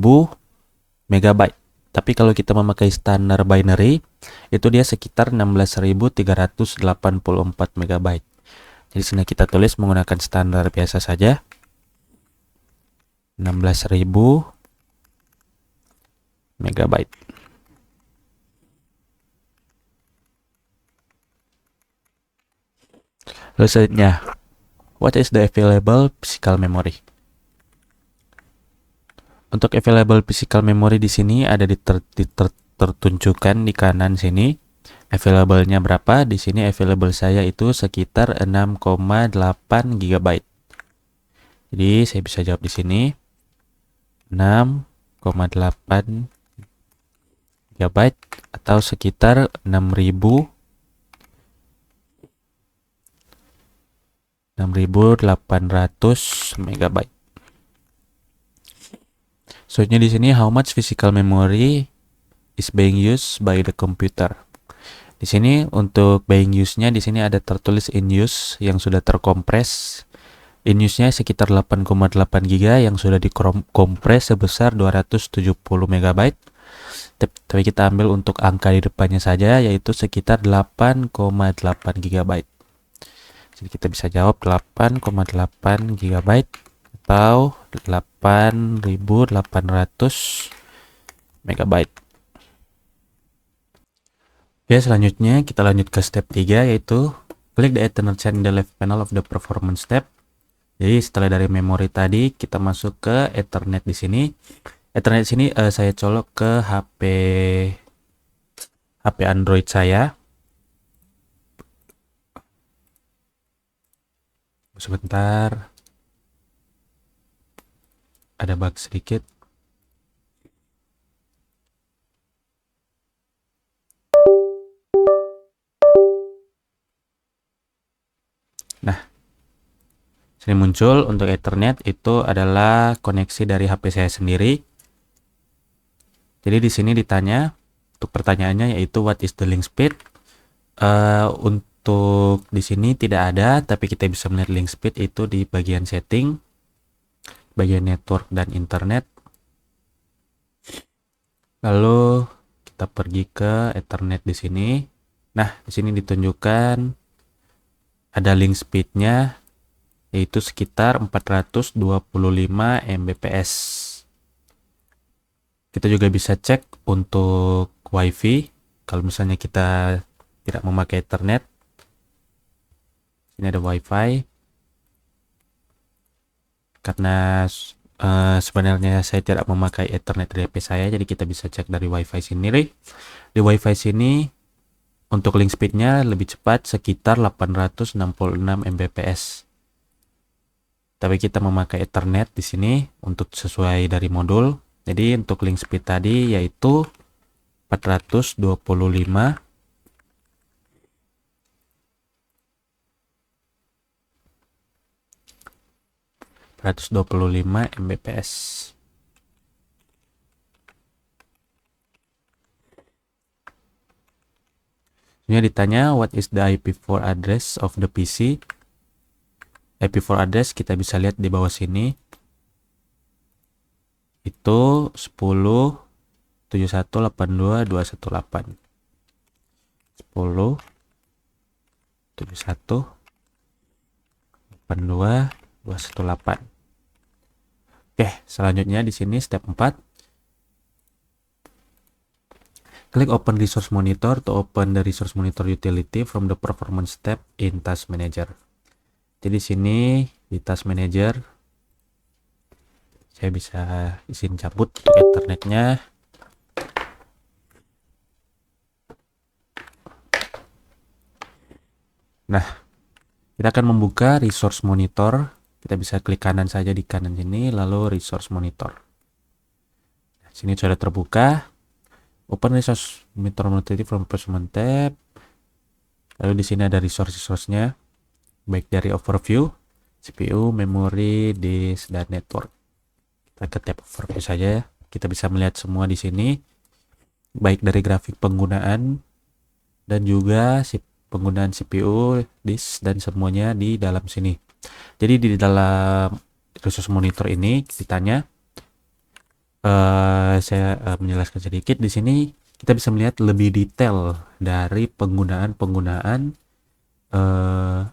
megabyte. Tapi kalau kita memakai standar binary itu dia sekitar 16.384 megabyte. Jadi sini kita tulis menggunakan standar biasa saja, 16.000 megabyte. Lalu selanjutnya, what is the available physical memory? Untuk available physical memory di sini ada tertunjukkan di kanan sini. Available-nya berapa? Di sini available saya itu sekitar 6,8 GB. Jadi saya bisa jawab di sini 6,8 GB atau sekitar 6.800 megabyte. Soalnya di sini how much physical memory is being used by the computer. Di sini untuk being use-nya di sini ada tertulis in use yang sudah terkompres. In use-nya sekitar 8,8 GB yang sudah dikompres sebesar 270 MB. Tapi kita ambil untuk angka di depannya saja, yaitu sekitar 8,8 GB. Jadi kita bisa jawab 8,8 GB atau 8.800 MB. Oke, selanjutnya kita lanjut ke step 3, yaitu klik the Ethernet chain in the left panel of the performance step. Jadi setelah dari memori tadi kita masuk ke Ethernet di sini. Ethernet di sini saya colok ke HP Android saya. Sebentar, ada bug sedikit. Nah, sini muncul untuk Ethernet itu adalah koneksi dari HP saya sendiri. Jadi di sini ditanya untuk pertanyaannya yaitu what is the link speed. Untuk di sini tidak ada, tapi kita bisa melihat link speed itu di bagian setting, bagian network dan internet. Lalu kita pergi ke Ethernet di sini. Nah, di sini ditunjukkan ada link speednya yaitu sekitar 425 Mbps. Kita juga bisa cek untuk WiFi kalau misalnya kita tidak memakai Ethernet. Ini ada WiFi. Karena sebenarnya saya tidak memakai Ethernet dari HP saya, jadi kita bisa cek dari WiFi sendiri. Di WiFi sini untuk link speednya lebih cepat sekitar 866 Mbps. Tapi kita memakai Ethernet di sini untuk sesuai dari modul. Jadi untuk link speed tadi yaitu 425 Mbps. Ini ditanya what is the IP4 address of the PC. IP4 address kita bisa lihat di bawah sini. Itu 10.7182.218. 10.7182.218. Oke, selanjutnya di sini step 4. Klik Open Resource Monitor to open the Resource Monitor utility from the Performance tab in Task Manager. Jadi sini di Task Manager saya bisa izin cabut untuk Ethernetnya. Nah, kita akan membuka Resource Monitor. Kita bisa klik kanan saja di kanan sini, lalu Resource Monitor. Nah, sini sudah terbuka. Open Resource Monitor Utility from Performance tab. Lalu di sini ada resource-nya, baik dari overview, CPU, memory, disk, dan network. Kita ke tab overview saja ya. Kita bisa melihat semua di sini, baik dari grafik penggunaan dan juga si penggunaan CPU, disk dan semuanya di dalam sini. Jadi di dalam resource monitor ini ditanya, saya menjelaskan sedikit di sini. Kita bisa melihat lebih detail dari penggunaan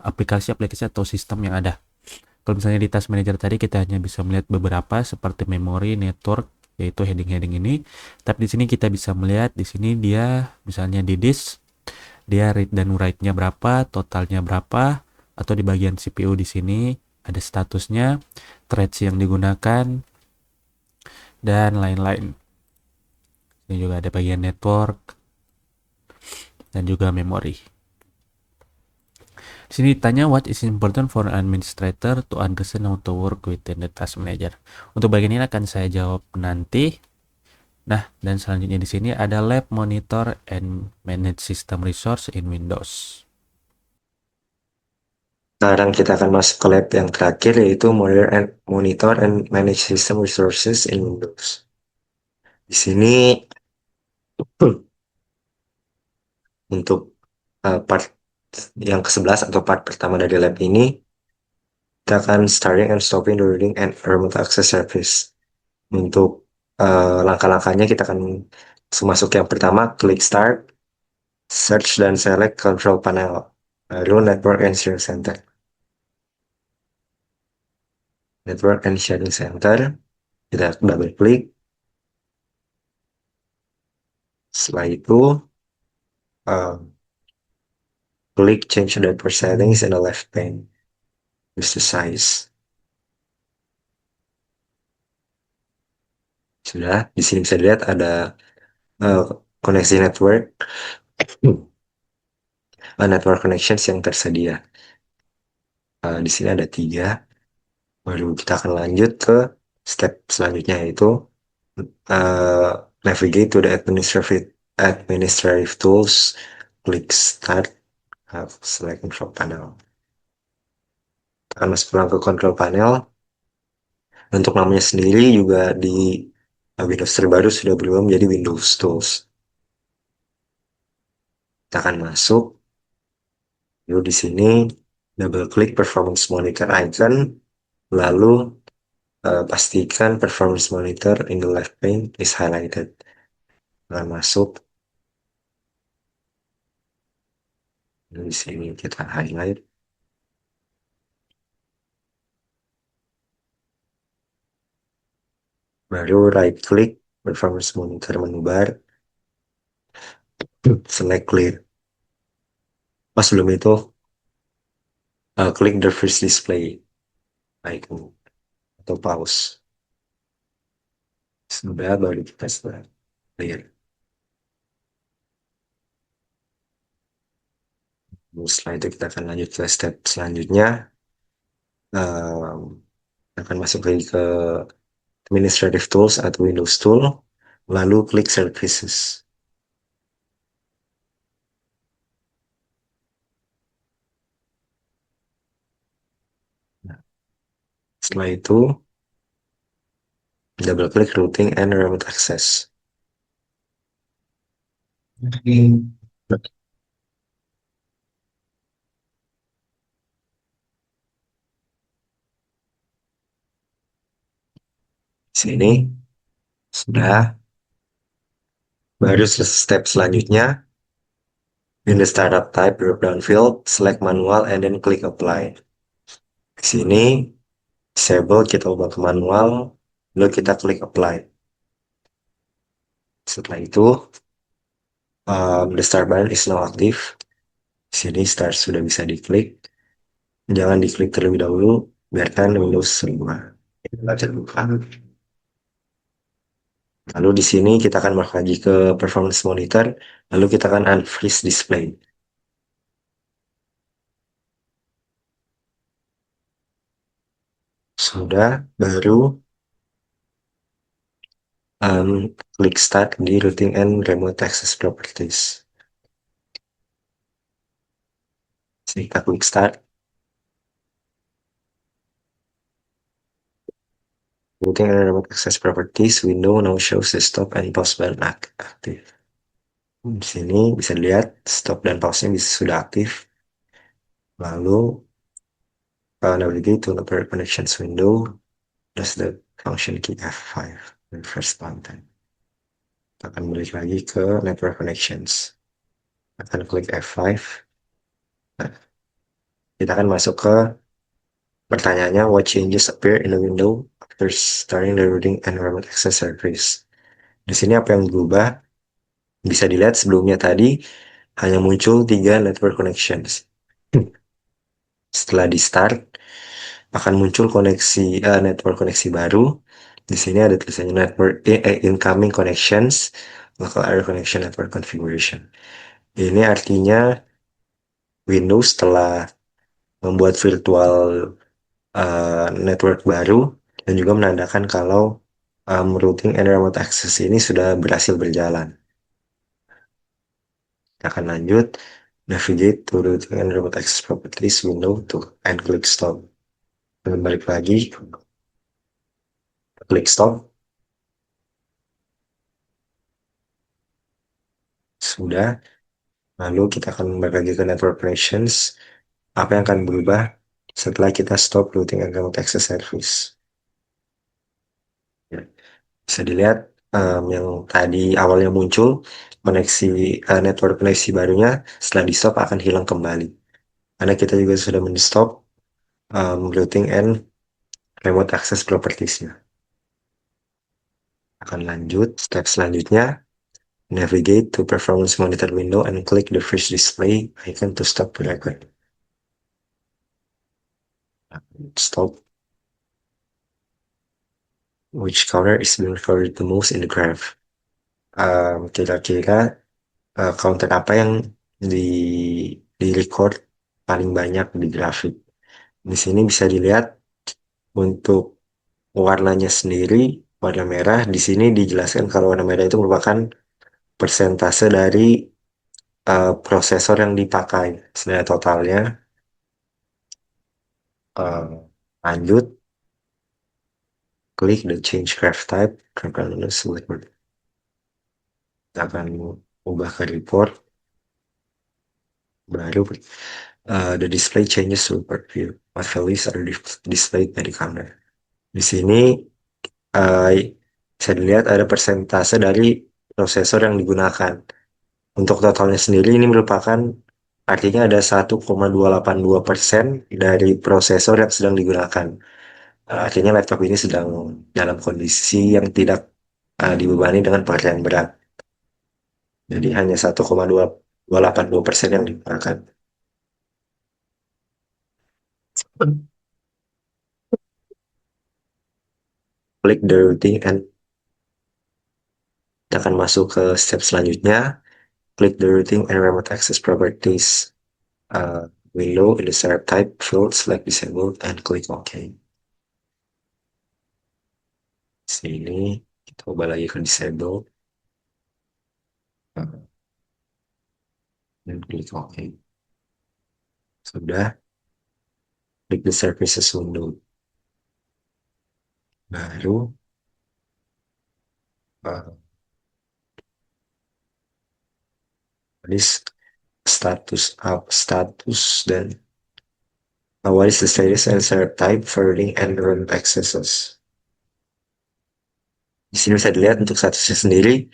aplikasi-aplikasi atau sistem yang ada. Kalau misalnya di Task Manager tadi kita hanya bisa melihat beberapa seperti memori, network, yaitu heading-heading ini. Tapi di sini kita bisa melihat di sini dia misalnya di disk dia read dan write-nya berapa, totalnya berapa, atau di bagian CPU di sini ada statusnya, threads yang digunakan dan lain-lain. Ini juga ada bagian network dan juga memori. Di sini ditanya what is important for an administrator to understand how to work within the task manager. Untuk bagian ini akan saya jawab nanti. Nah, dan selanjutnya di sini ada lab monitor and manage system resource in Windows. Sekarang kita akan masuk ke lab yang terakhir, yaitu monitor and manage system resources in Windows. Di sini untuk part yang ke-11 atau part pertama dari lab ini, kita akan starting and stopping the reading and remote access service. Untuk langkah-langkahnya kita akan masuk yang pertama, klik start, search dan select control panel, lalu network and sharing center. Network and sharing center, kita double klik. Setelah itu, klik change network settings in the left pane. Use the size. Sudah, di sini bisa dilihat ada koneksi network, network connections yang tersedia. Di sini ada 3. Baru kita akan lanjut ke step selanjutnya, yaitu navigate to the administrative tools. Klik start, select control panel. Kita akan masuk pulang ke control panel. Untuk namanya sendiri juga di Windows terbaru sudah berubah menjadi Windows Tools. Kita akan masuk. Lalu di sini double klik performance monitor icon, lalu pastikan performance monitor in the left pane is highlighted. Kita masuk. Lalu di sini kita highlight. Baru right click performance monitor menu bar, select clear. Pas belum itu klik the first display icon atau pause. Sudah, baru kita select clear. Setelah itu kita akan lanjut ke step selanjutnya. Akan masuk lagi ke administrative tools atau Windows tool, lalu klik services. Nah, setelah itu double klik routing and remote access. Sini sudah. Baru step selanjutnya, in the startup type drop down field, select manual and then klik apply. Di sini disable, kita ubah ke manual, lalu kita klik apply. Setelah itu the start button is now active. Di sini start sudah bisa diklik. Jangan diklik terlebih dahulu, biarkan Windows semua. Lalu di sini kita akan masuk lagi ke performance monitor, lalu kita akan unfreeze display. Sudah, baru klik start di routing and remote access properties. Sini kita klik start. Looking at remote access properties, window now shows the stop and pause button aktif. Di sini bisa dilihat stop dan pause-nya bisa sudah aktif. Lalu navigate to network connections window. Press the function key F5 the first button. Kita akan balik lagi ke network connections. Akan klik F5. Nah, kita akan masuk ke pertanyaannya, what changes appear in the window after starting the routing and remote access service. Di sini apa yang berubah? Bisa dilihat sebelumnya tadi hanya muncul 3 network connections. Setelah di start akan muncul network koneksi baru. Di sini ada tulisannya network incoming connections, local area connection network configuration. Ini artinya Windows telah membuat virtual network baru dan juga menandakan kalau routing and remote access ini sudah berhasil berjalan. Kita akan lanjut, navigate to routing and remote access properties window and click stop. Dan balik lagi, klik stop. Sudah. Lalu kita akan balik lagi ke network connections. Apa yang akan berubah setelah kita stop routing and remote access service? Ya, bisa dilihat yang tadi awalnya muncul network koneksi barunya setelah di stop akan hilang kembali. Karena kita juga sudah men-stop routing and remote access properties-nya. Akan lanjut, step selanjutnya, navigate to performance monitor window and click the first display icon to stop the record. Stop. Which counter is being recorded the most in the graph? Kira-kira counter apa yang di record paling banyak di grafik? Di sini bisa dilihat untuk warnanya sendiri, warna merah. Di sini dijelaskan kalau warna merah itu merupakan persentase dari prosesor yang dipakai. Sebenarnya totalnya. Lanjut, klik the change graph type. Kita akan ubah ke report. Baru the display changes to report view. What values are displayed by the camera. Di sini bisa dilihat ada persentase dari prosesor yang digunakan. Untuk totalnya sendiri ini merupakan artinya ada 1,282% dari prosesor yang sedang digunakan. Artinya laptop ini sedang dalam kondisi yang tidak dibebani dengan pekerjaan berat. Jadi hanya 1,282% yang digunakan. Klik the routing and kita akan masuk ke step selanjutnya. Klik the routing and remote access properties window in the setup type field, select disabled and click OK. Sini kita ubah lagi ke disable dan klik OK. Sudah. Klik the services window. Baru this status dan what is the status and setup type forwarding and remote accesses. Di sini bisa dilihat untuk statusnya sendiri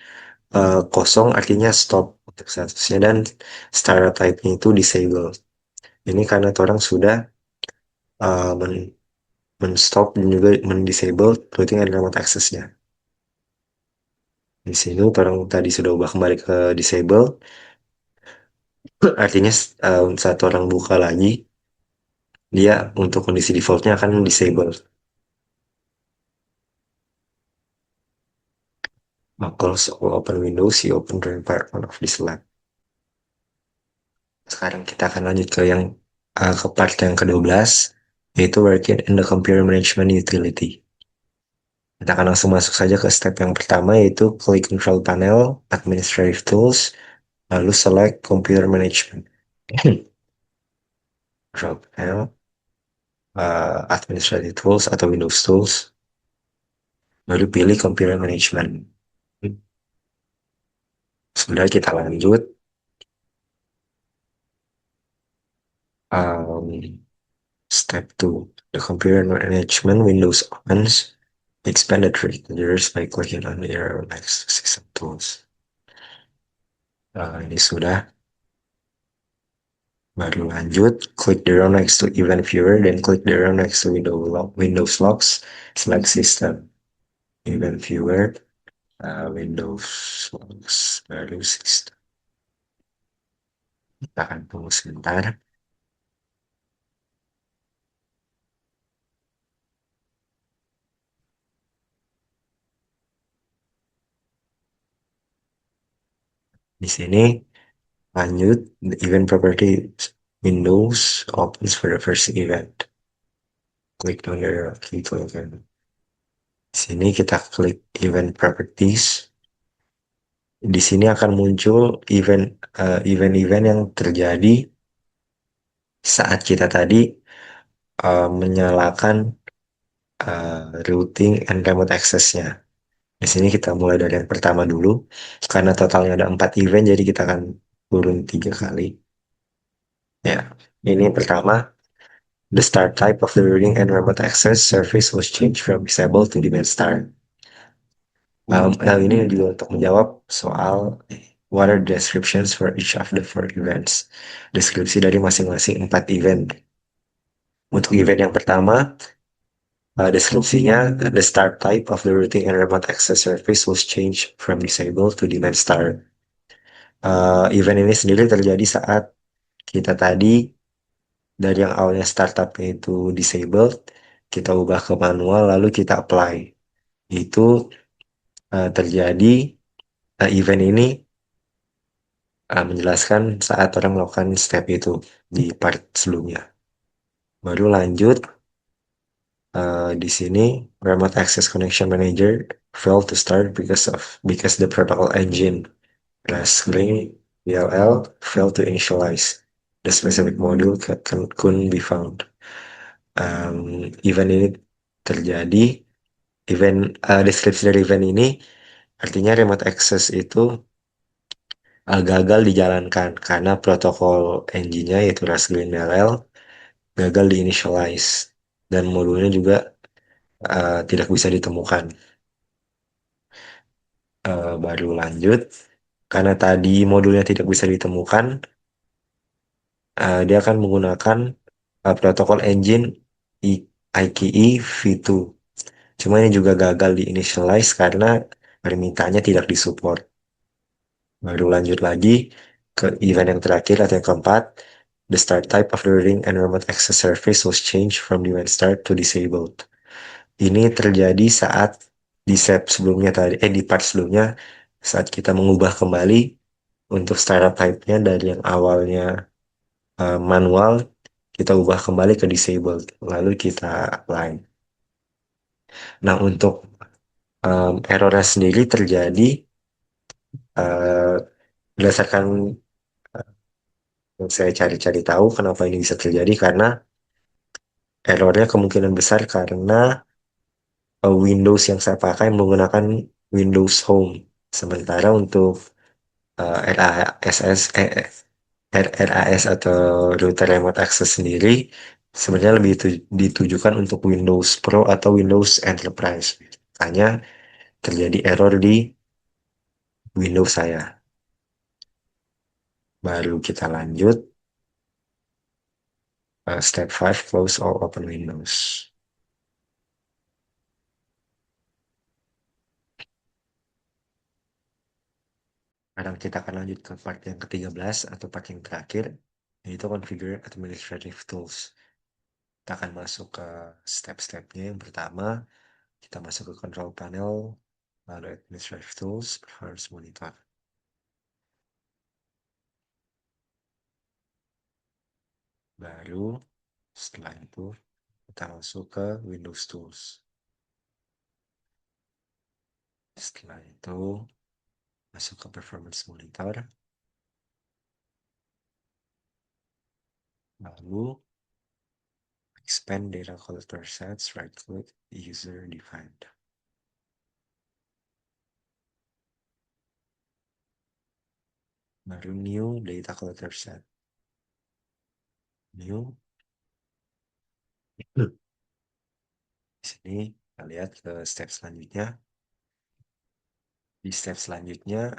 kosong artinya stop untuk statusnya dan startup type-nya itu disable. Ini karena orang sudah men-stop dan juga men-disable routing and remote access-nya. Di sini orang tadi sudah ubah kembali ke disable. Artinya saat orang buka lagi, dia untuk kondisi defaultnya akan disable. Close all open windows, see open the environment of this lab. Sekarang kita akan lanjut ke ke part yang ke-12, yaitu working in the computer management utility. Kita akan langsung masuk saja ke step yang pertama, yaitu klik control panel, administrative tools, lalu select computer management. Control panel, administrative tools atau Windows tools. baru pilih computer management. Sudah, kita lanjut. Um, Step 2. The computer management Windows opens. Expand the triggers by clicking on the arrow next to system tools. Ini sudah. Baru lanjut, klik the arrow next to event viewer, then klik the arrow next to Windows logs, select system, event viewer, Windows logs, baru system. Kita akan tunggu sebentar. Di sini lanjut, the event property Windows opens for the first event. Klik down the arrow key to event. Di sini kita klik event properties. Di sini akan muncul event-event yang terjadi saat kita tadi menyalakan routing and remote access-nya. Di sini kita mulai dari yang pertama dulu. Karena totalnya ada 4 event, jadi kita akan turun 3 kali. Ya, ini pertama. The start type of the routing and remote access service was changed from disable to demand start. Hal ini juga untuk menjawab soal what are the descriptions for each of the 4 events. Deskripsi dari masing-masing 4 event. Untuk event yang pertama, deskripsinya, the start type of the routing and remote access service was changed from disable to demand start. Event ini sendiri terjadi saat kita tadi dari yang awalnya startupnya itu disabled, kita ubah ke manual lalu kita apply. Itu terjadi event ini menjelaskan saat orang melakukan step itu di part sebelumnya. Baru lanjut di sini remote access connection manager failed to start because the protocol engine Rastlink DLL failed to initialize. The specific module couldn't be found. Event ini terjadi, deskripsi dari event ini artinya remote access itu gagal dijalankan karena protokol engine-nya yaitu Rastlink DLL gagal diinitialize dan modulnya juga tidak bisa ditemukan. Baru lanjut, karena tadi modulnya tidak bisa ditemukan, dia akan menggunakan protokol engine IKE V2. Cuma ini juga gagal di initialize karena permintaannya tidak disupport. Baru lanjut lagi ke event yang terakhir atau yang keempat. The start type of the ring and remote access service was changed from demand start to disabled. Ini terjadi saat di part sebelumnya saat kita mengubah kembali untuk startup type-nya dari yang awalnya manual, kita ubah kembali ke disabled, lalu kita apply. Nah, untuk errornya sendiri terjadi uh, berdasarkan yang saya cari-cari tahu kenapa ini bisa terjadi karena errornya kemungkinan besar karena Windows yang saya pakai menggunakan Windows Home. Sementara untuk RAS atau router remote access sendiri sebenarnya lebih ditujukan untuk Windows Pro atau Windows Enterprise. Makanya terjadi error di Windows saya. Baru kita lanjut. Step 5, close all open windows. Sekarang kita akan lanjut ke part yang ke-13 atau part yang terakhir, yaitu configure administrative tools. Kita akan masuk ke step-stepnya. Yang pertama, kita masuk ke control panel, lalu administrative tools, performance monitor. Baru setelah itu kita masuk ke Windows Tools. Setelah itu masuk ke Performance Monitor. Lalu expand data collector sets, right click, user defined. baru new data collector set. New. Di sini kita lihat ke step selanjutnya. Di step selanjutnya,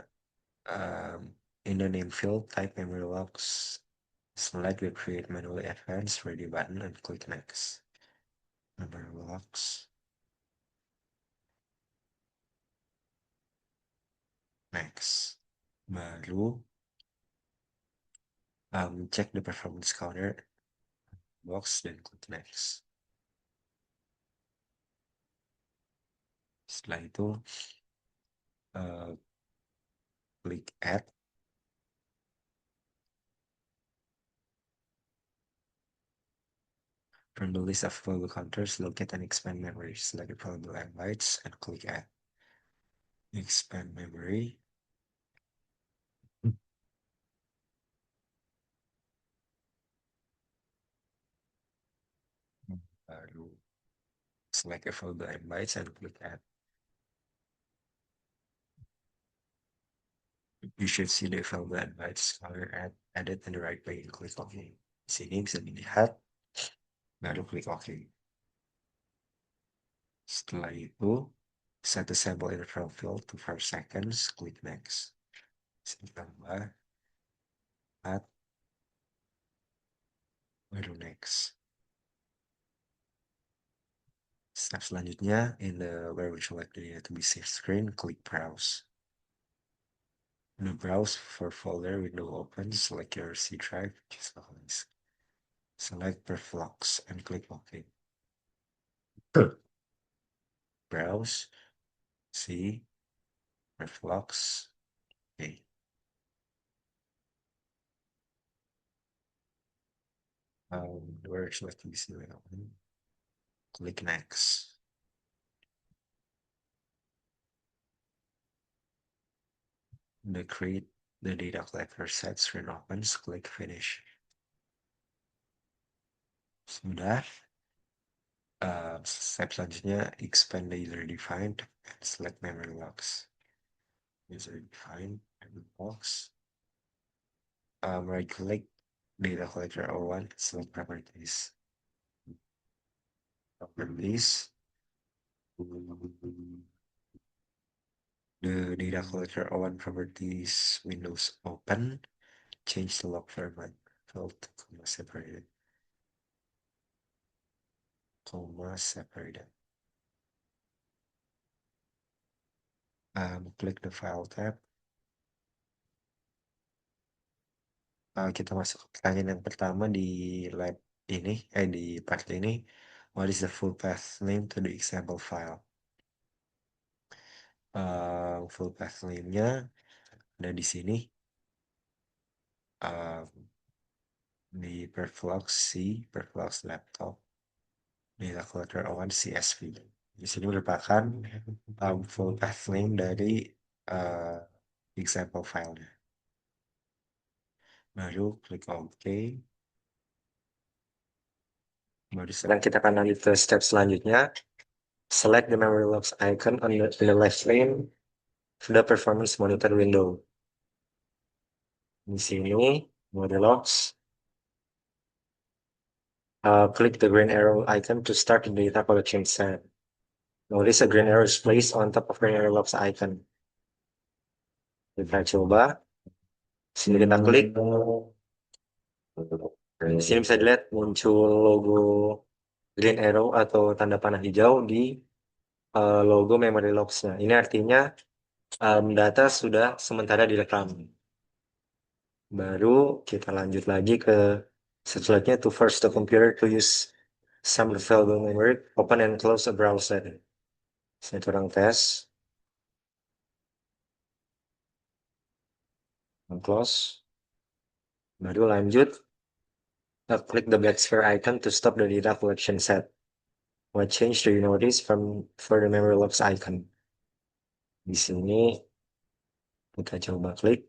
in the name field, type memory locks, select the create manually advanced ready button and click next. Memory locks. Next. Baru check the performance counter box dan klik next. Setelah itu klik add. From the list of available counters, locate and expand memory. Select the available bytes and click add. Expand memory. Baru select available bytes and click add. You should see the available bytes color added in the right way. Click OK. Di sini bisa dilihat. Baru klik OK. Setelah itu, set the sample interval field to 5 seconds. Click next. Sini tambah 4. Baru next. Step selanjutnya, in the where would you like the data to be saved screen, click browse. In the browse for folder window opens, select your C drive, select Perflux and click OK. Browse, C, Perflux, OK. Where would you like to be saved open? Click next. The create the data collector set screen opens, click finish. Sudah. Step selanjutnya, expand the user defined and select memory locks. User defined memory locks. Right click data collector O1, select properties. Properties. The data collector O1 properties windows open. Change the lock format field to comma separated. Comma separated. Click the file tab. Kita masuk ke pertanyaan yang pertama di lab ini, di part ini. What is the full path name to the example file? Full path name-nya ada di sini. Di Perflux C, Perflux laptop, data collector O1 CSV. Di sini merupakan full path name dari example file-nya. Baru klik OK. Baru sekarang kita akan lanjut ke step selanjutnya. Select the memory locks icon on the left pane of the performance monitor window. Di sini, memory locks. Click the green arrow icon to start the data collection set. Notice a green arrow is placed on top of green arrow locks icon. Kita coba. Sini kita klik. Di sini bisa dilihat muncul logo green arrow atau tanda panah hijau di logo memory locks-nya. Ini artinya data sudah sementara direkam. Baru kita lanjut lagi ke selanjutnya, to force the computer to use some available memory, open and close a browser. Saya kurang tes. Close. Baru lanjut. Click the black sphere icon to stop the data collection set. What change do you notice for the memory locks icon? Di sini kita coba klik.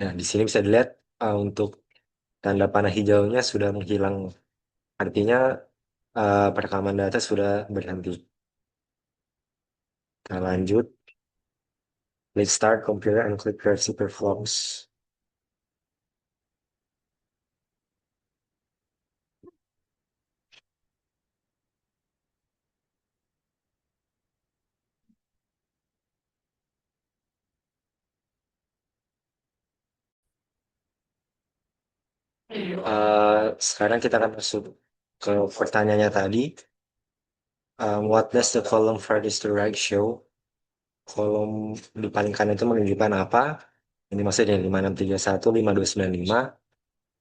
Nah, di sini bisa dilihat untuk tanda panah hijaunya sudah menghilang. Artinya perekaman data sudah berhenti. Kita lanjut. Let's start computer and click Recipe Performs. Sekarang kita akan masuk ke pertanyaannya tadi. What does the column farthest to right show? Kolom di paling kanan itu menunjukkan apa? Ini maksudnya 5631, 5295.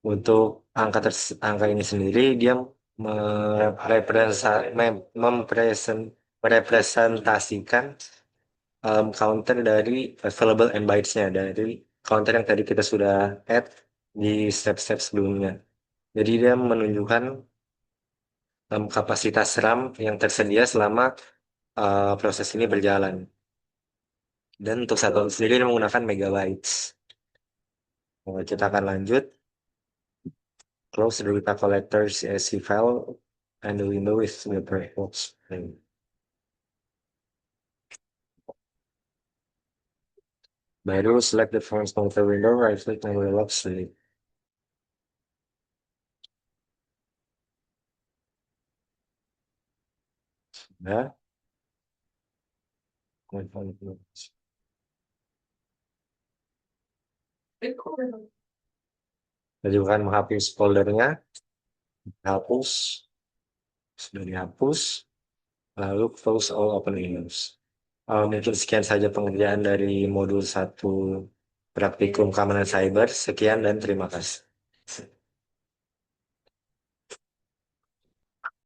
Untuk angka ini sendiri dia merepresentasikan counter dari available and bytes-nya dari counter yang tadi kita sudah add di step-step sebelumnya. Jadi dia menunjukkan kapasitas RAM yang tersedia selama proses ini berjalan. Dan untuk satuan sendiri dia menggunakan megabytes. Oke, kita akan lanjut. Close the data collector CSV file and the window with the breakbox. By rule, select the font counter window, right click and reload sleep. Ya. Jadi bukan menghapus foldernya, hapus, sudah dihapus, lalu close all open windows. Mungkin sekian saja pengerjaan dari modul 1 praktikum keamanan cyber. Sekian dan terima kasih.